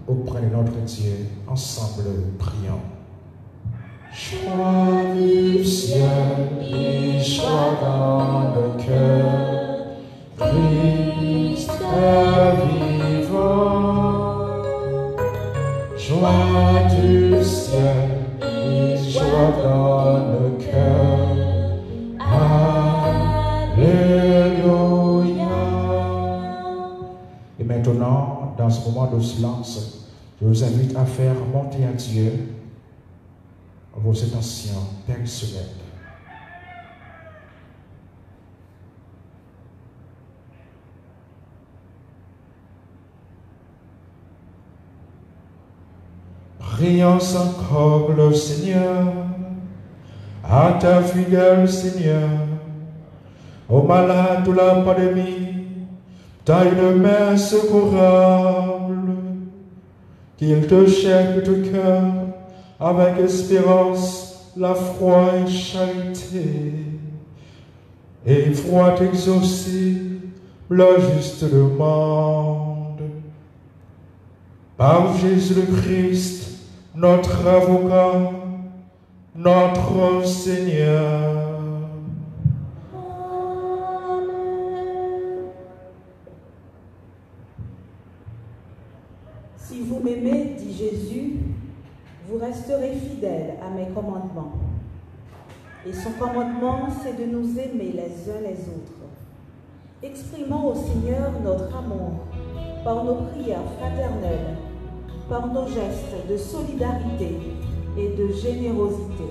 auprès de notre Dieu. Ensemble, prions. Joie du ciel et joie dans le cœur, Christ est vivant. Joie du ciel et joie dans le cœur, Alléluia. Et maintenant, dans ce moment de silence, je vous invite à faire monter à Dieu vos intentions personnelles. Prions encore le Seigneur, à ta fidèle Seigneur, aux malades de la pandémie, t'as une main secourable, qu'il te cherche de cœur, avec espérance, la foi et charité, et foi exaucer le juste demande. Par Jésus le Christ, notre avocat, notre Seigneur. Si vous m'aimez, dit Jésus, vous resterez fidèles à mes commandements. Et son commandement, c'est de nous aimer les uns les autres. Exprimons au Seigneur notre amour par nos prières fraternelles, par nos gestes de solidarité et de générosité.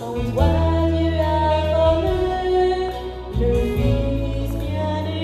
En toi Dieu a formé le Fils bien-aimé.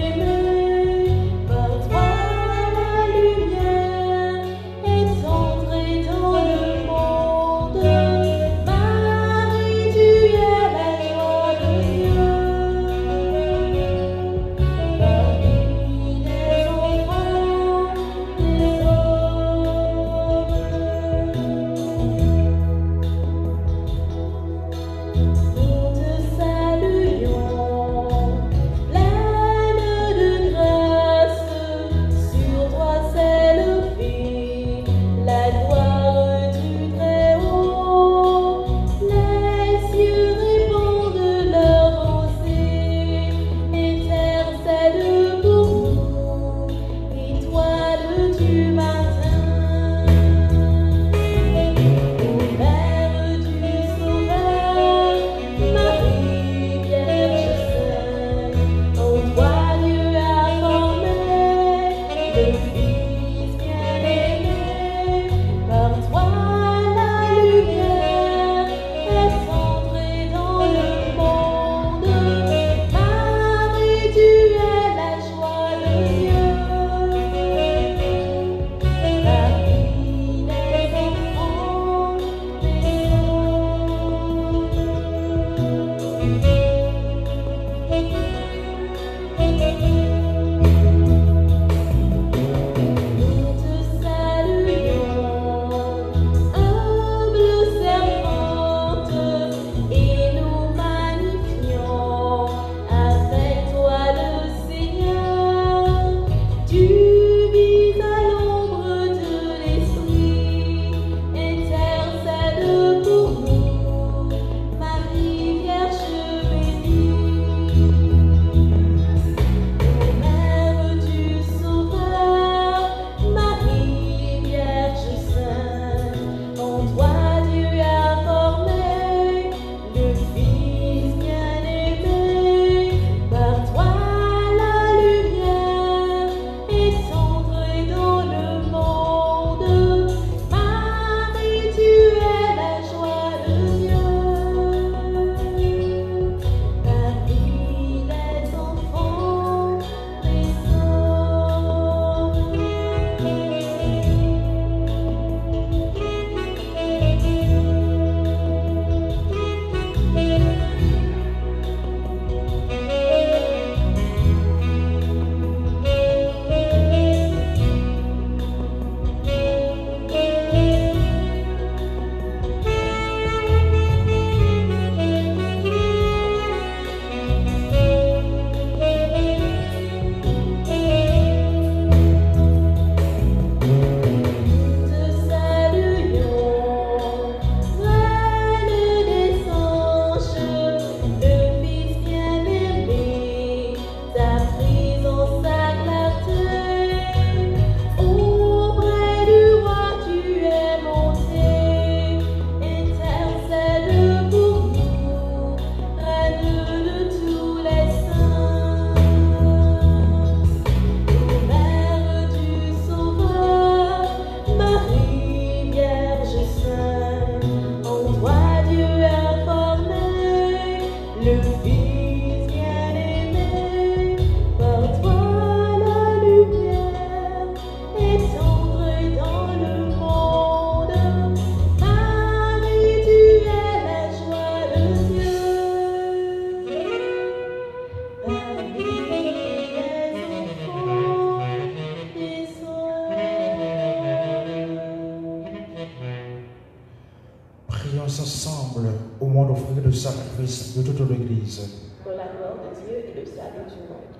moment d'offrir le sacrifice de toute l'Église. pour la gloire de Dieu et le salut du monde.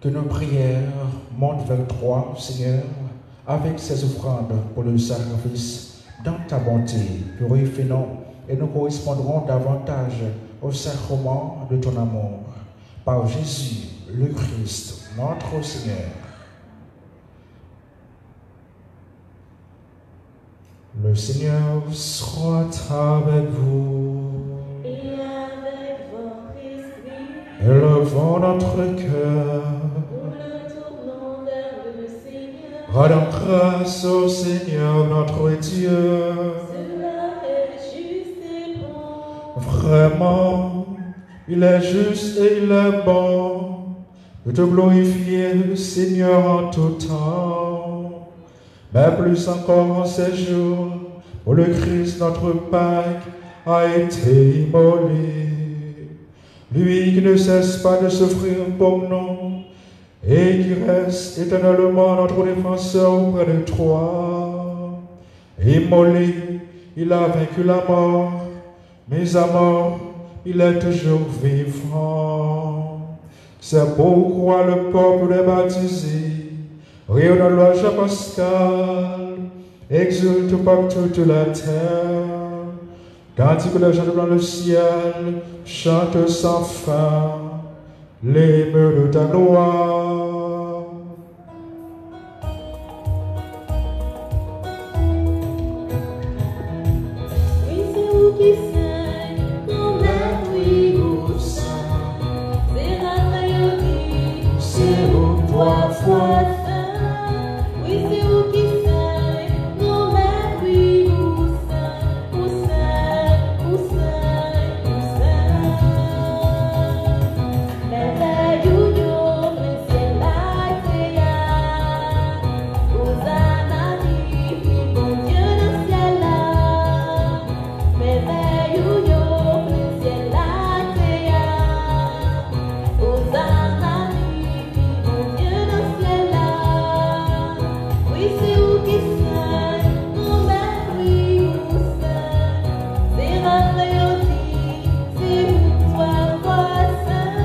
Que nos prières montent vers toi, Seigneur, avec ces offrandes pour le sacrifice dans ta bonté. Purifie-nous et nous correspondrons davantage au sacrement de ton amour. Par Jésus, le Christ, notre Seigneur. Le Seigneur soit avec vous. Et avec votre esprit, Élevons notre cœur. nous le tournons vers le Seigneur. Rendons grâce au Seigneur notre Dieu. Cela est juste et bon. Vraiment, il est juste et il est bon de te glorifier, Seigneur, en tout temps. Mais plus encore en ces jours où le Christ, notre Pâque, a été immolé. Lui qui ne cesse pas de souffrir pour nous et qui reste éternellement notre défenseur auprès de toi. Immolé, il a vaincu la mort, mais à mort, il est toujours vivant. C'est pourquoi le peuple est baptisé, rire dans la joie pascale, exulte par toute la terre, tandis que les gens dans le ciel chantent sans fin l'hymne de ta gloire. Oui, c'est vous qui saigne, mon maître, oui, vous saint. C'est la maïonie, C'est vous, trois fois saint. Oui, c'est vous qui saigne, mon maître, oui, vous saint. Vous saint, vous saint, vous saint. Merveilleux, le ciel a créé. Hosanna, bon Dieu dans ciel là. Merveilleux, le ciel a créé. Hosanna, bon Dieu dans ciel là. Oui, c'est vous qui saint, mon maître, oui, vous saint. C'est Raphaël, c'est vous, trois fois saint.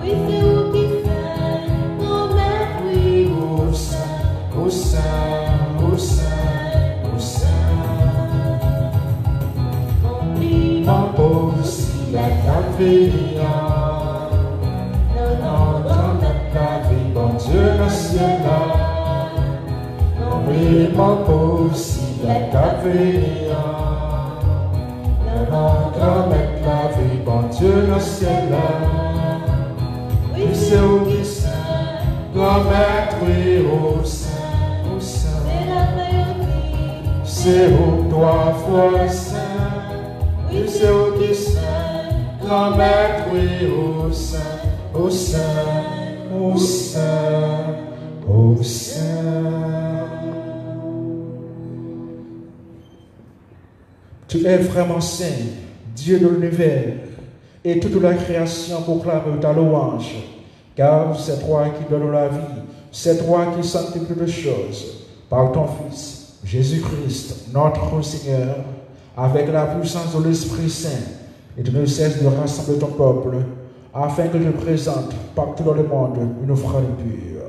Oui, c'est vous qui saint, mon maître, oui, vous saint. Au sein, au sein, au sein. Remplis Ma pauvre, si la caféria, non, dans la vie, bon Dieu, le ciel là. Oublie ma pauvre, si la caféria, dans la vie, bon Dieu, le ciel là. oui, Oui, c'est où qui saint, grand maître, oui, au sein, au sein. c'est la maïonie. C'est où trois fois saint. Oui, C'est où qui saint, grand maître, oui, au sein, au sein, au sein, au sein. Tu es vraiment saint, Dieu de l'univers, et toute la création proclame ta louange, car c'est toi qui donnes la vie, c'est toi qui sanctifies toutes choses, par ton Fils, Jésus-Christ, notre Seigneur, avec la puissance de l'Esprit Saint, et tu ne cesses de rassembler ton peuple, afin que tu présentes partout dans le monde une offrande pure.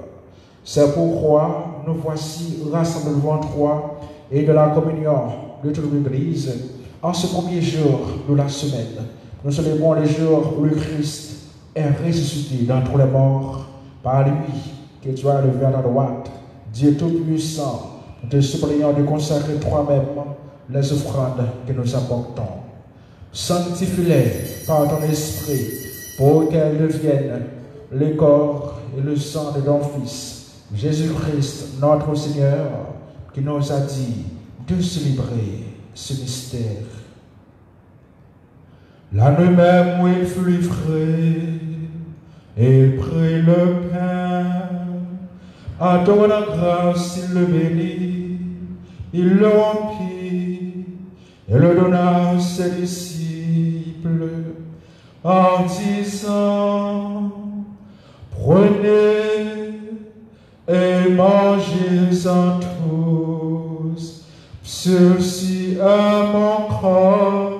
C'est pourquoi nous voici rassemblés devant toi et de la communion de toute l'Église, en ce premier jour de la semaine. Nous célébrons le jour où le Christ est ressuscité d'entre les morts, par lui que tu as levé à ta droite, Dieu Tout-Puissant. Nous te supplions de consacrer toi-même les offrandes que nous apportons. Sanctifie-les par ton esprit pour qu'elles deviennent le corps et le sang de ton Fils, Jésus-Christ, notre Seigneur, qui nous a dit de célébrer ce mystère. La nuit même où il fut livré, il prit le pain, en donnant grâce, il le bénit, il le rompit et le donna à ses disciples en disant: prenez et mangez-en tous, ceci est mon corps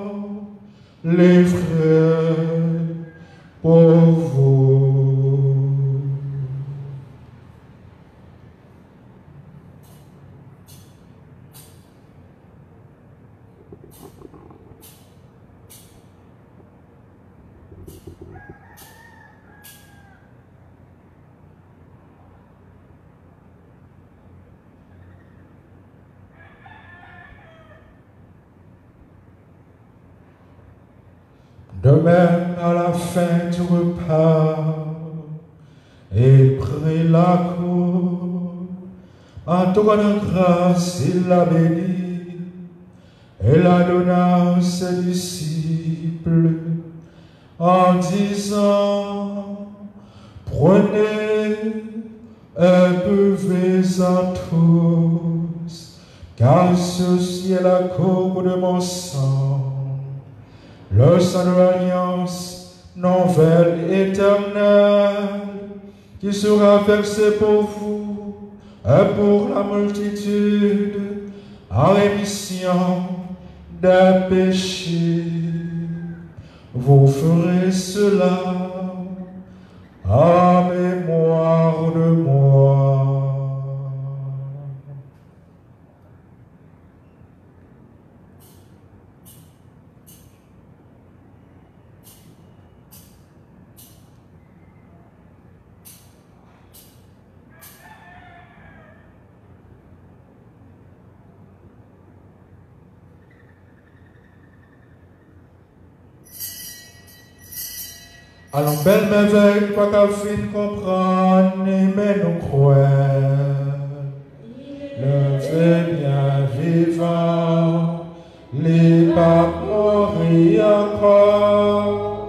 les frères, pour vous. De même, à la fin du repas, il prit la coupe, en te rendant grâce, il la bénit, et la donna à ses disciples, en disant, prenez et buvez-en tous, car ceci est la coupe de mon sang, le sang de l'alliance nouvelle éternelle, qui sera versé pour vous et pour la multitude en rémission des péchés. Vous ferez cela en mémoire de moi. Allons, belle merveille, pas qu'à fin comprendre, mais nous croire. Le fait bien vivant, les papes mourir encore,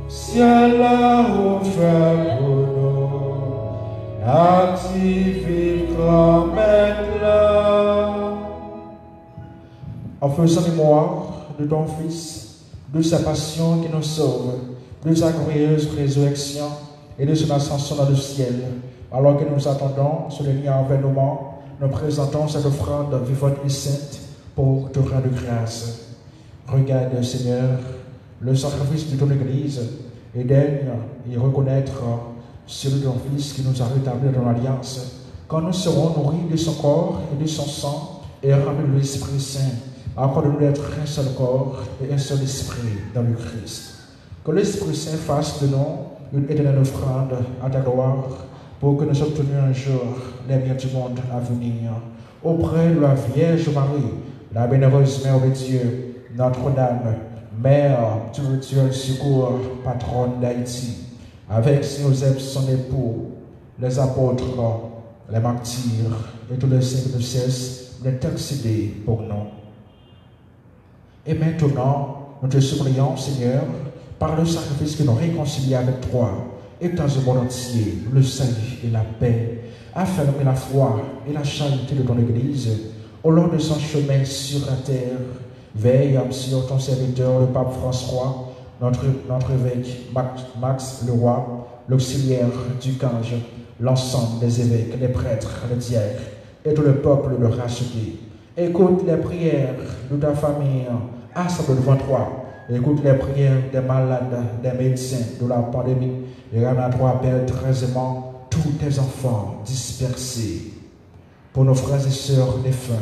ciel a offert pour nous, active grand maître là. En faisant mémoire de ton Fils, de sa passion qui nous sauve, de sa glorieuse résurrection et de son ascension dans le ciel. Alors que nous attendons sur le lien envers nous présentons cette offrande vivante et sainte pour te rendre grâce. Regarde, Seigneur, le sacrifice de ton Église et daigne y reconnaître celui de ton Fils qui nous a rétabli dans l'alliance. Quand nous serons nourris de son corps et de son sang et remplis de l'Esprit Saint, accorde-nous d'être un seul corps et un seul esprit dans le Christ. Que l'Esprit Saint fasse de nous une éternelle offrande à ta gloire pour que nous obtenions un jour les biens du monde à venir. Auprès de la Vierge Marie, la bienheureuse Mère de Dieu, Notre-Dame, Mère spirituelle secours, patronne d'Haïti, avec Saint Joseph son époux, les apôtres, les martyrs et tous les saints de cesse d'intercéder pour nous. Et maintenant, nous te supplions, Seigneur, par le sacrifice que nous réconcilions avec toi, et dans le monde entier, le salut et la paix, affermis la foi et la charité de ton Église, au long de son chemin sur la terre. Veille sur ton serviteur, le pape François, notre évêque Max le roi, l'auxiliaire du Cange, l'ensemble des évêques, les prêtres, les diacres, et tout le peuple le racheté. Écoute les prières de ta famille assemblée devant toi. Écoute les prières des malades, des médecins de la pandémie, et rends à toi, Père, très aimant, tous tes enfants dispersés. Pour nos frères et sœurs défunts,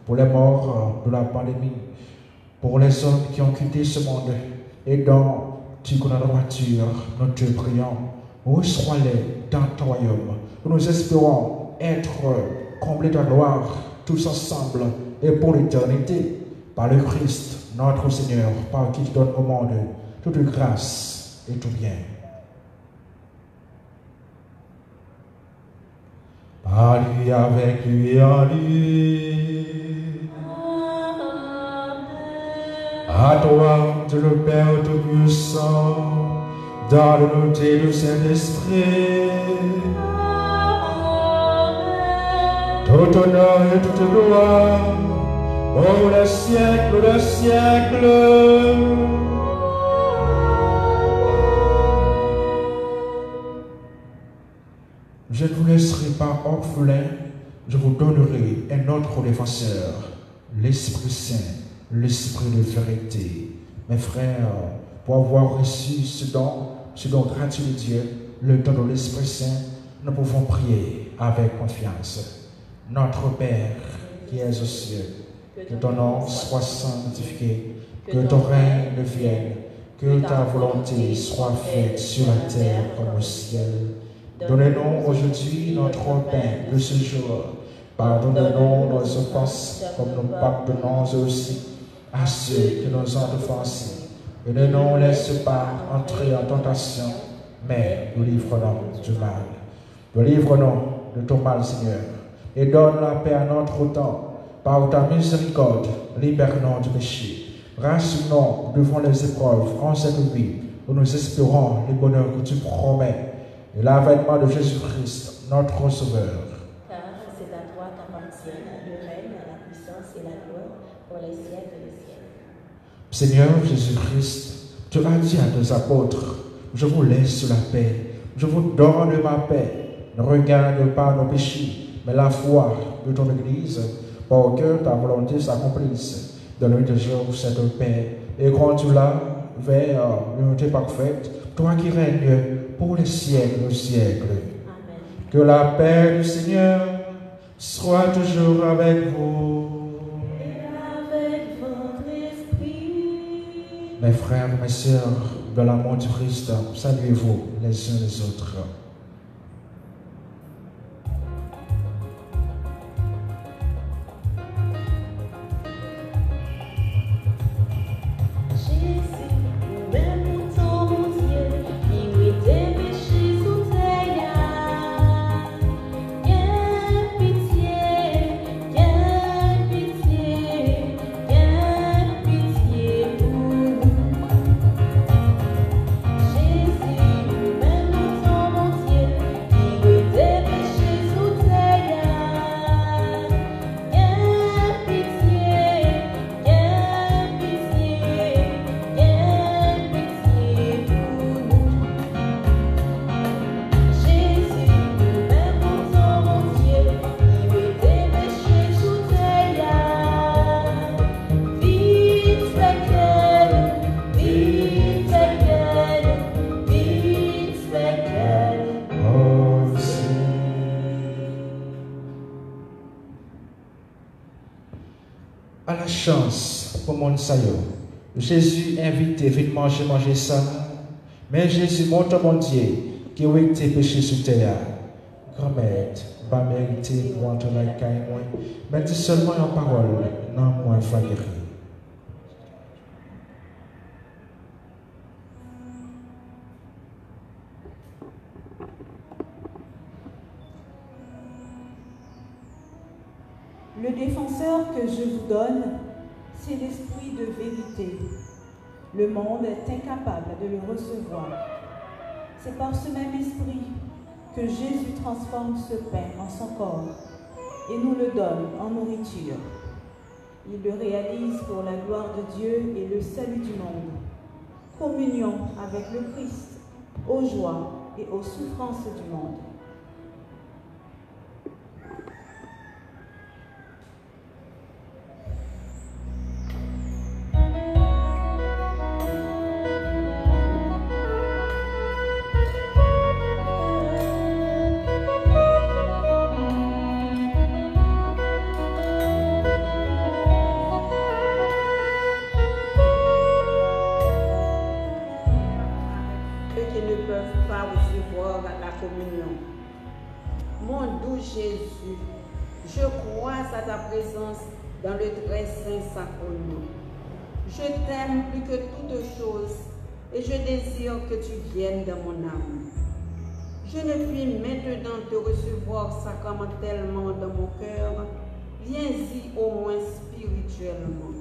pour les morts de la pandémie, pour les hommes qui ont quitté ce monde et dont tu connais la droiture, nous te prions, reçois-les dans ton royaume. Nous espérons être comblés de ta gloire, tous ensemble et pour l'éternité, par le Christ, notre Seigneur, par qui tu donnes au monde toute grâce et tout bien. Par lui, avec lui, en lui. À toi, Dieu le Père Tout-Puissant, dans l'unité du Saint-Esprit, tout honneur et toute gloire, pour les siècles des siècles. Je ne vous laisserai pas orphelins, je vous donnerai un autre défenseur, l'Esprit Saint, l'Esprit de vérité. Mes frères, pour avoir reçu ce don gratuit de Dieu, le don de l'Esprit Saint, nous pouvons prier avec confiance. Notre Père, qui es aux cieux, que ton nom soit sanctifié, que ton règne vienne, que ta volonté soit faite sur la terre comme au ciel. Donne-nous aujourd'hui notre pain de ce jour. Pardonne-nous nos offenses, comme nous pardonnons aussi à ceux qui nous ont offensés. Et ne nous laisse pas entrer en tentation, mais nous livre-nous du mal. Nous livre-nous de ton mal, Seigneur, et donne la paix à notre temps. Par ta miséricorde, libère-nous du péché. Rassure-nous devant les épreuves en cette vie, où nous espérons le bonheur que tu promets, et l'avènement de Jésus-Christ, notre Sauveur. Car c'est à toi qu'appartiennent le règne, la puissance et la gloire pour les siècles des siècles. Seigneur Jésus-Christ, tu as dit à tes apôtres, je vous laisse la paix, je vous donne ma paix. Ne regarde pas nos péchés, mais la foi de ton Église, pour que ta volonté s'accomplisse. Donne-nous toujours cette paix, et conduis-la vers l'unité parfaite, toi qui règnes pour les siècles des siècles. Amen. Que la paix du Seigneur soit toujours avec vous. Et avec votre esprit. Mes frères, mes sœurs, de l'amour du Christ, saluez-vous les uns les autres. À la chance pour mon saillot. Jésus invite à venir manger ça. Mais Jésus montre mon Dieu qui a été péché sur terre. Grand-mère, pas mérité pour entrer dans la caille, mais dis seulement en parole, non moins flagré. Le défenseur que je vous donne, c'est l'esprit de vérité. Le monde est incapable de le recevoir. C'est par ce même esprit que Jésus transforme ce pain en son corps et nous le donne en nourriture. Il le réalise pour la gloire de Dieu et le salut du monde. Communion avec le Christ, aux joies et aux souffrances du monde. Jésus, je crois à ta présence dans le très saint sacrement. Je t'aime plus que toute chose et je désire que tu viennes dans mon âme. Je ne puis maintenant te recevoir sacramentellement dans mon cœur. Viens-y au moins spirituellement.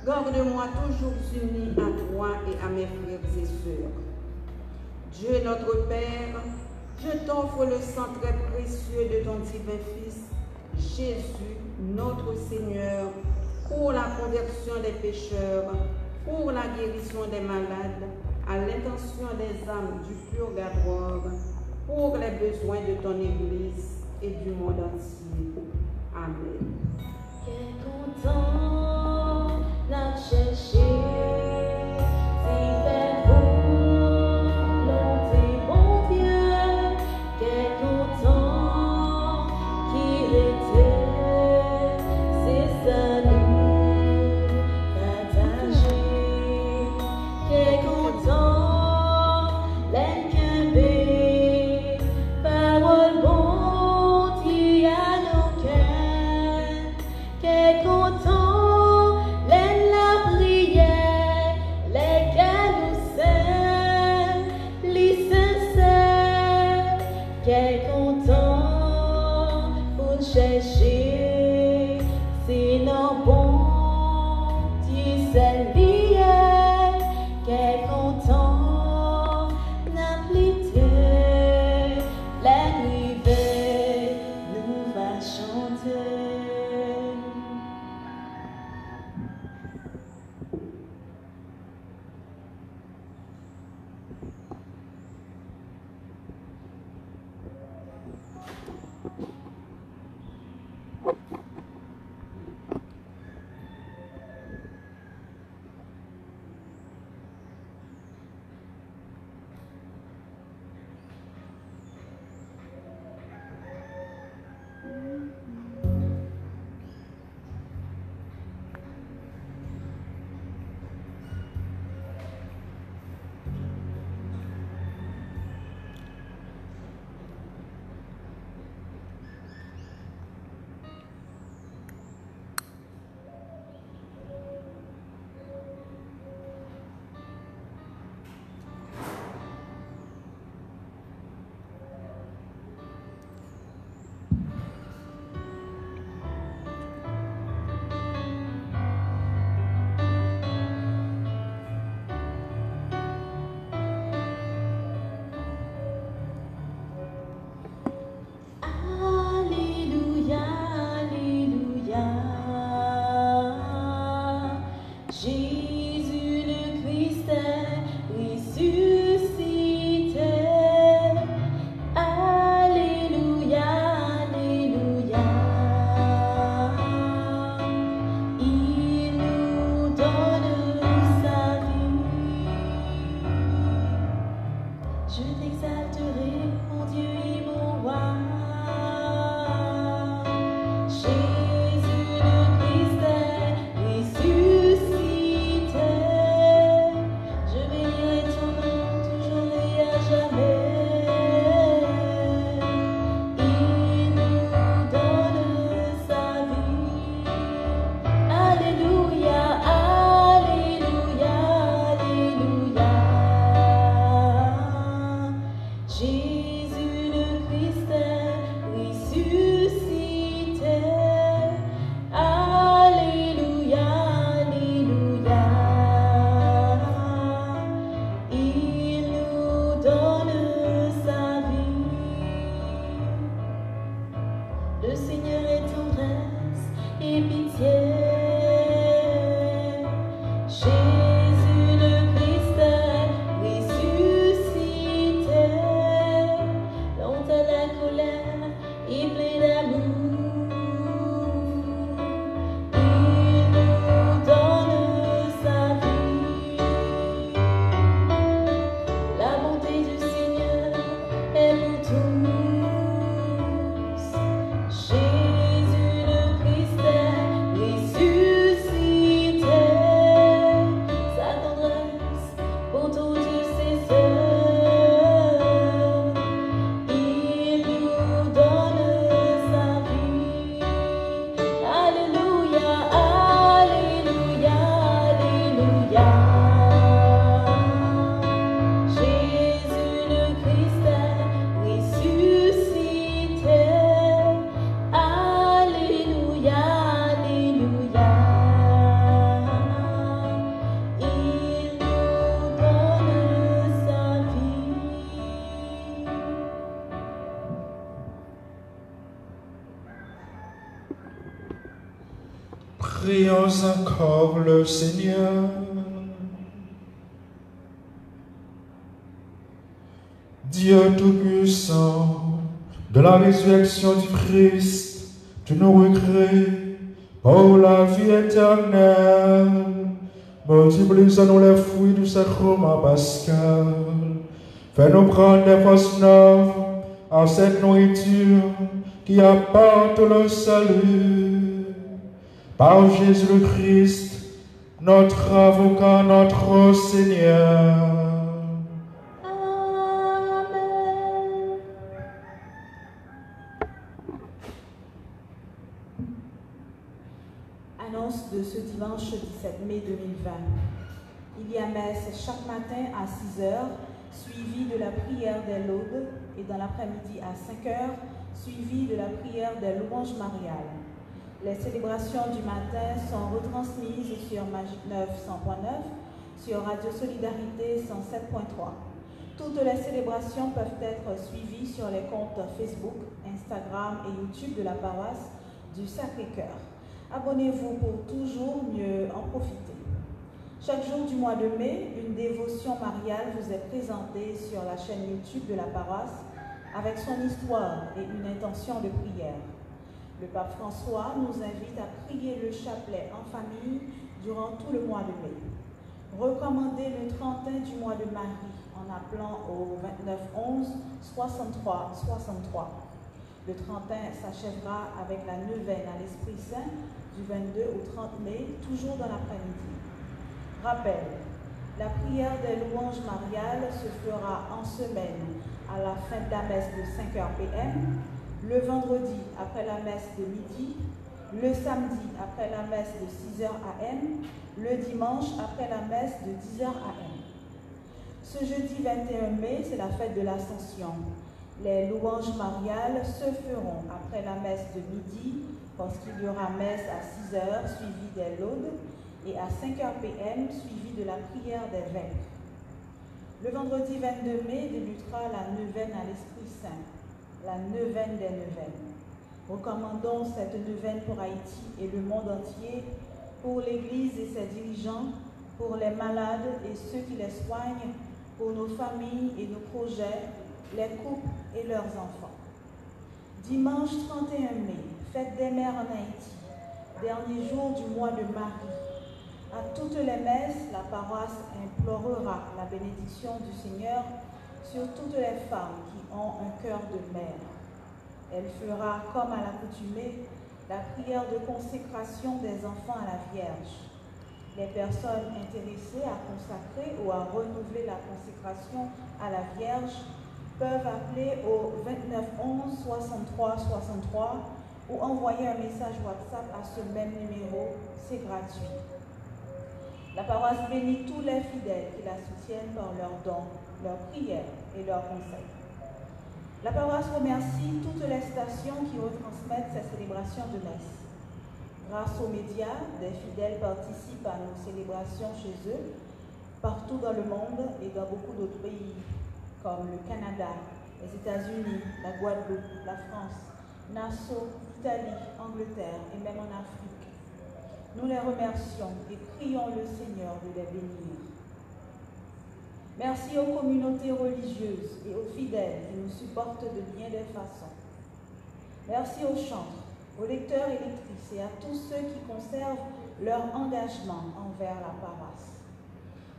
Garde-moi toujours uni à toi et à mes frères et sœurs. Dieu notre Père, je t'offre le sang très précieux de ton divin Fils, Jésus, notre Seigneur, pour la conversion des pécheurs, pour la guérison des malades, à l'intention des âmes du purgatoire, pour les besoins de ton Église et du monde entier. Amen. Quel content l'a cherché. chercher, c'est non bon, tu sais bien qu'est content, n'a plus de la nuit nous va chanter. Alléluia, Alléluia. Jésus le Christ est ressuscité. Alléluia, Alléluia. Il nous donne sa vie. Je t'exalterai, mon Dieu et mon roi. Jésus le Christ est ressuscité. Je bénirai ton nom toujours et à jamais. Il nous donne sa vie. Alléluia, Alléluia, Alléluia. Jésus le Christ est ressuscité. Alléluia, Alléluia. Il nous donne sa vie. Le Seigneur est tendresse et pitié. Jésus le Christ est ressuscité. Lent à la colère et plein d'amour, il nous donne sa vie. La bonté du Seigneur est pour tous. Jésus le Christ est ressuscité. Sa tendresse pour toutes ses œuvres, il nous donne sa vie. Alléluia, Alléluia, Alléluia. Jésus le Christ est ressuscité. Alléluia, Alléluia. Il nous donne sa vie. Prions encore le Seigneur. Dieu Tout-Puissant, de la résurrection du Christ, tu nous recrées pour la vie éternelle. Multiplie-nous les fruits du sacrement pascal. Fais-nous prendre des forces neuves à cette nourriture qui apporte le salut. Par Jésus le Christ, notre avocat, notre Seigneur. Amen. Annonce de ce dimanche 17 mai 2020. Il y a messe chaque matin à 6 h, suivie de la prière des laudes, et dans l'après-midi à 5 h, suivie de la la prière des louanges mariales. Les célébrations du matin sont retransmises sur Magic 9 100.9, sur Radio Solidarité 107.3. Toutes les célébrations peuvent être suivies sur les comptes Facebook, Instagram et YouTube de la paroisse du Sacré-Cœur. Abonnez-vous pour toujours mieux en profiter. Chaque jour du mois de mai, une dévotion mariale vous est présentée sur la chaîne YouTube de la paroisse avec son histoire et une intention de prière. Le pape François nous invite à prier le chapelet en famille durant tout le mois de mai. Recommandez le 31 du mois de Marie en appelant au 29 11 63 63. Le 31 s'achèvera avec la neuvaine à l'Esprit Saint du 22 au 30 mai, toujours dans l'après-midi. Rappel, la prière des louanges mariales se fera en semaine à la fin de la messe de 5h PM, le vendredi après la messe de midi, le samedi après la messe de 6h AM, le dimanche après la messe de 10h AM. Ce jeudi 21 mai, c'est la fête de l'Ascension. Les louanges mariales se feront après la messe de midi, parce qu'il y aura messe à 6h suivie des laudes et à 5h PM suivie de la prière des vêpres. Le vendredi 22 mai débutera la neuvaine à l'Esprit Saint, la neuvaine des neuvaines. Recommandons cette neuvaine pour Haïti et le monde entier, pour l'Église et ses dirigeants, pour les malades et ceux qui les soignent, pour nos familles et nos projets, les couples et leurs enfants. Dimanche 31 mai, fête des mères en Haïti, dernier jour du mois de Marie. À toutes les messes, la paroisse implorera la bénédiction du Seigneur sur toutes les femmes qui ont un cœur de mère. Elle fera, comme à l'accoutumée, la prière de consécration des enfants à la Vierge. Les personnes intéressées à consacrer ou à renouveler la consécration à la Vierge peuvent appeler au 29 11 63 63 ou envoyer un message WhatsApp à ce même numéro, c'est gratuit. La paroisse bénit tous les fidèles qui la soutiennent par leurs dons, leurs prières et leurs conseils. La paroisse remercie toutes les stations qui retransmettent ces célébrations de messe. Grâce aux médias, des fidèles participent à nos célébrations chez eux, partout dans le monde et dans beaucoup d'autres pays, comme le Canada, les États-Unis, la Guadeloupe, la France, Nassau, Italie, Angleterre et même en Afrique. Nous les remercions et prions le Seigneur de les bénir. Merci aux communautés religieuses et aux fidèles qui nous supportent de bien des façons. Merci aux chantres, aux lecteurs et lectrices et à tous ceux qui conservent leur engagement envers la paroisse.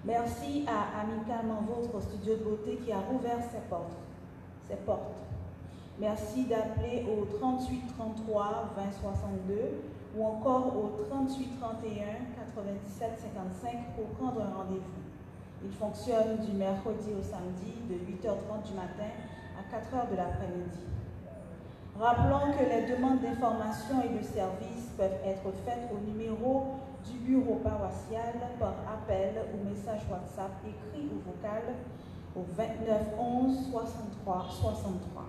Merci à Amicalement Vôtre Studio de Beauté qui a rouvert ses portes. Merci d'appeler au 38 33 20 62 ou encore au 38 31 97 55 pour prendre un rendez-vous. Il fonctionne du mercredi au samedi de 8h30 du matin à 4h de l'après-midi. Rappelons que les demandes d'information et de services peuvent être faites au numéro du bureau paroissial par appel ou message WhatsApp écrit ou vocal au 29 11 63 63.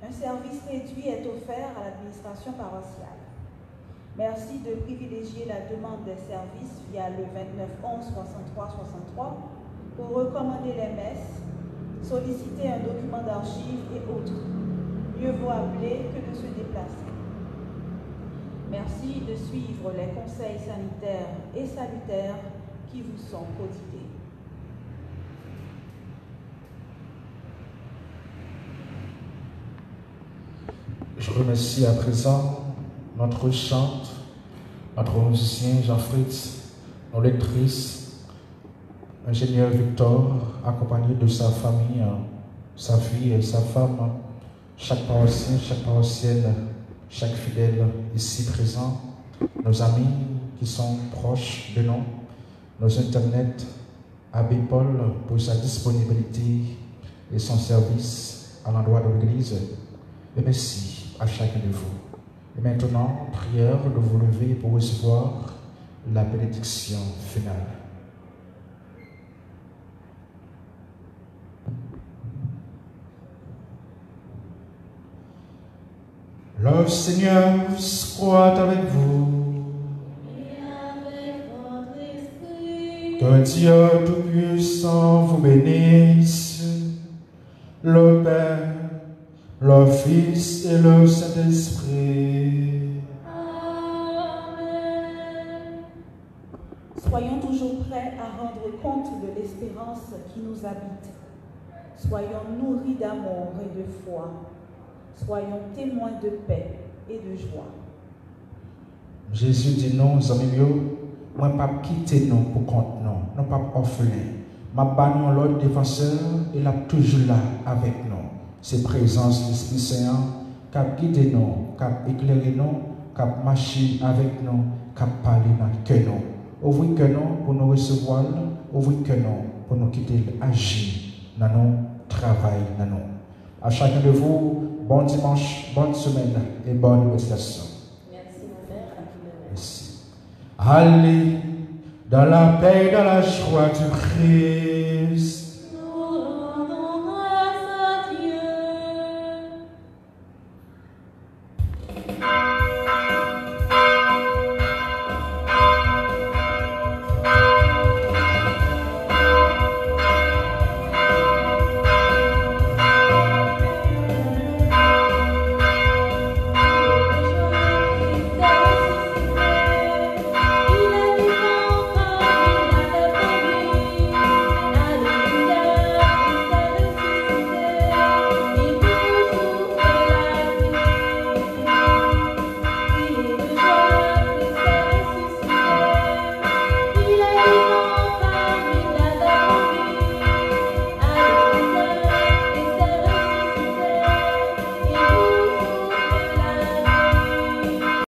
Un service réduit est offert à l'administration paroissiale. Merci de privilégier la demande des services via le 29 11 63 63 pour recommander les messes, solliciter un document d'archives et autres. Mieux vaut appeler que de se déplacer. Merci de suivre les conseils sanitaires et salutaires qui vous sont prodigués. Je remercie à présent notre chante, notre musicien Jean-Fritz, nos lectrices, ingénieur Victor, accompagné de sa famille, sa fille et sa femme, chaque paroissien, chaque paroissienne, chaque fidèle ici présent, nos amis qui sont proches de nous, nos internets, Abbé Paul pour sa disponibilité et son service à l'endroit de l'Église. Et merci à chacun de vous. Et maintenant, prière de vous lever pour recevoir la bénédiction finale. Le Seigneur soit avec vous. Et avec votre esprit. Que Dieu Tout-Puissant vous bénisse, le Père, le Fils et le Saint-Esprit. Amen. Soyons toujours prêts à rendre compte de l'espérance qui nous habite. Soyons nourris d'amour et de foi. Soyons témoins de paix et de joie. Jésus dit non, amis, moi pas quitter non pour compte non, non pas orphelin. Ma bannion l'autre défenseur, il est toujours là avec nous. C'est présence de l'Esprit Saint qui a guidé nous, qui a éclairé nous, qui a marché avec nous, qui a parlé dans le cœur nous. Ouvrez que nous pour nous recevoir, ouvrez que nous pour nous quitter agir dans nos travail dans nous. À chacun de vous, bon dimanche, bonne semaine et bonne méditation. Merci mon Père, à qui le Merci. Allez dans la paix et dans la joie du Christ.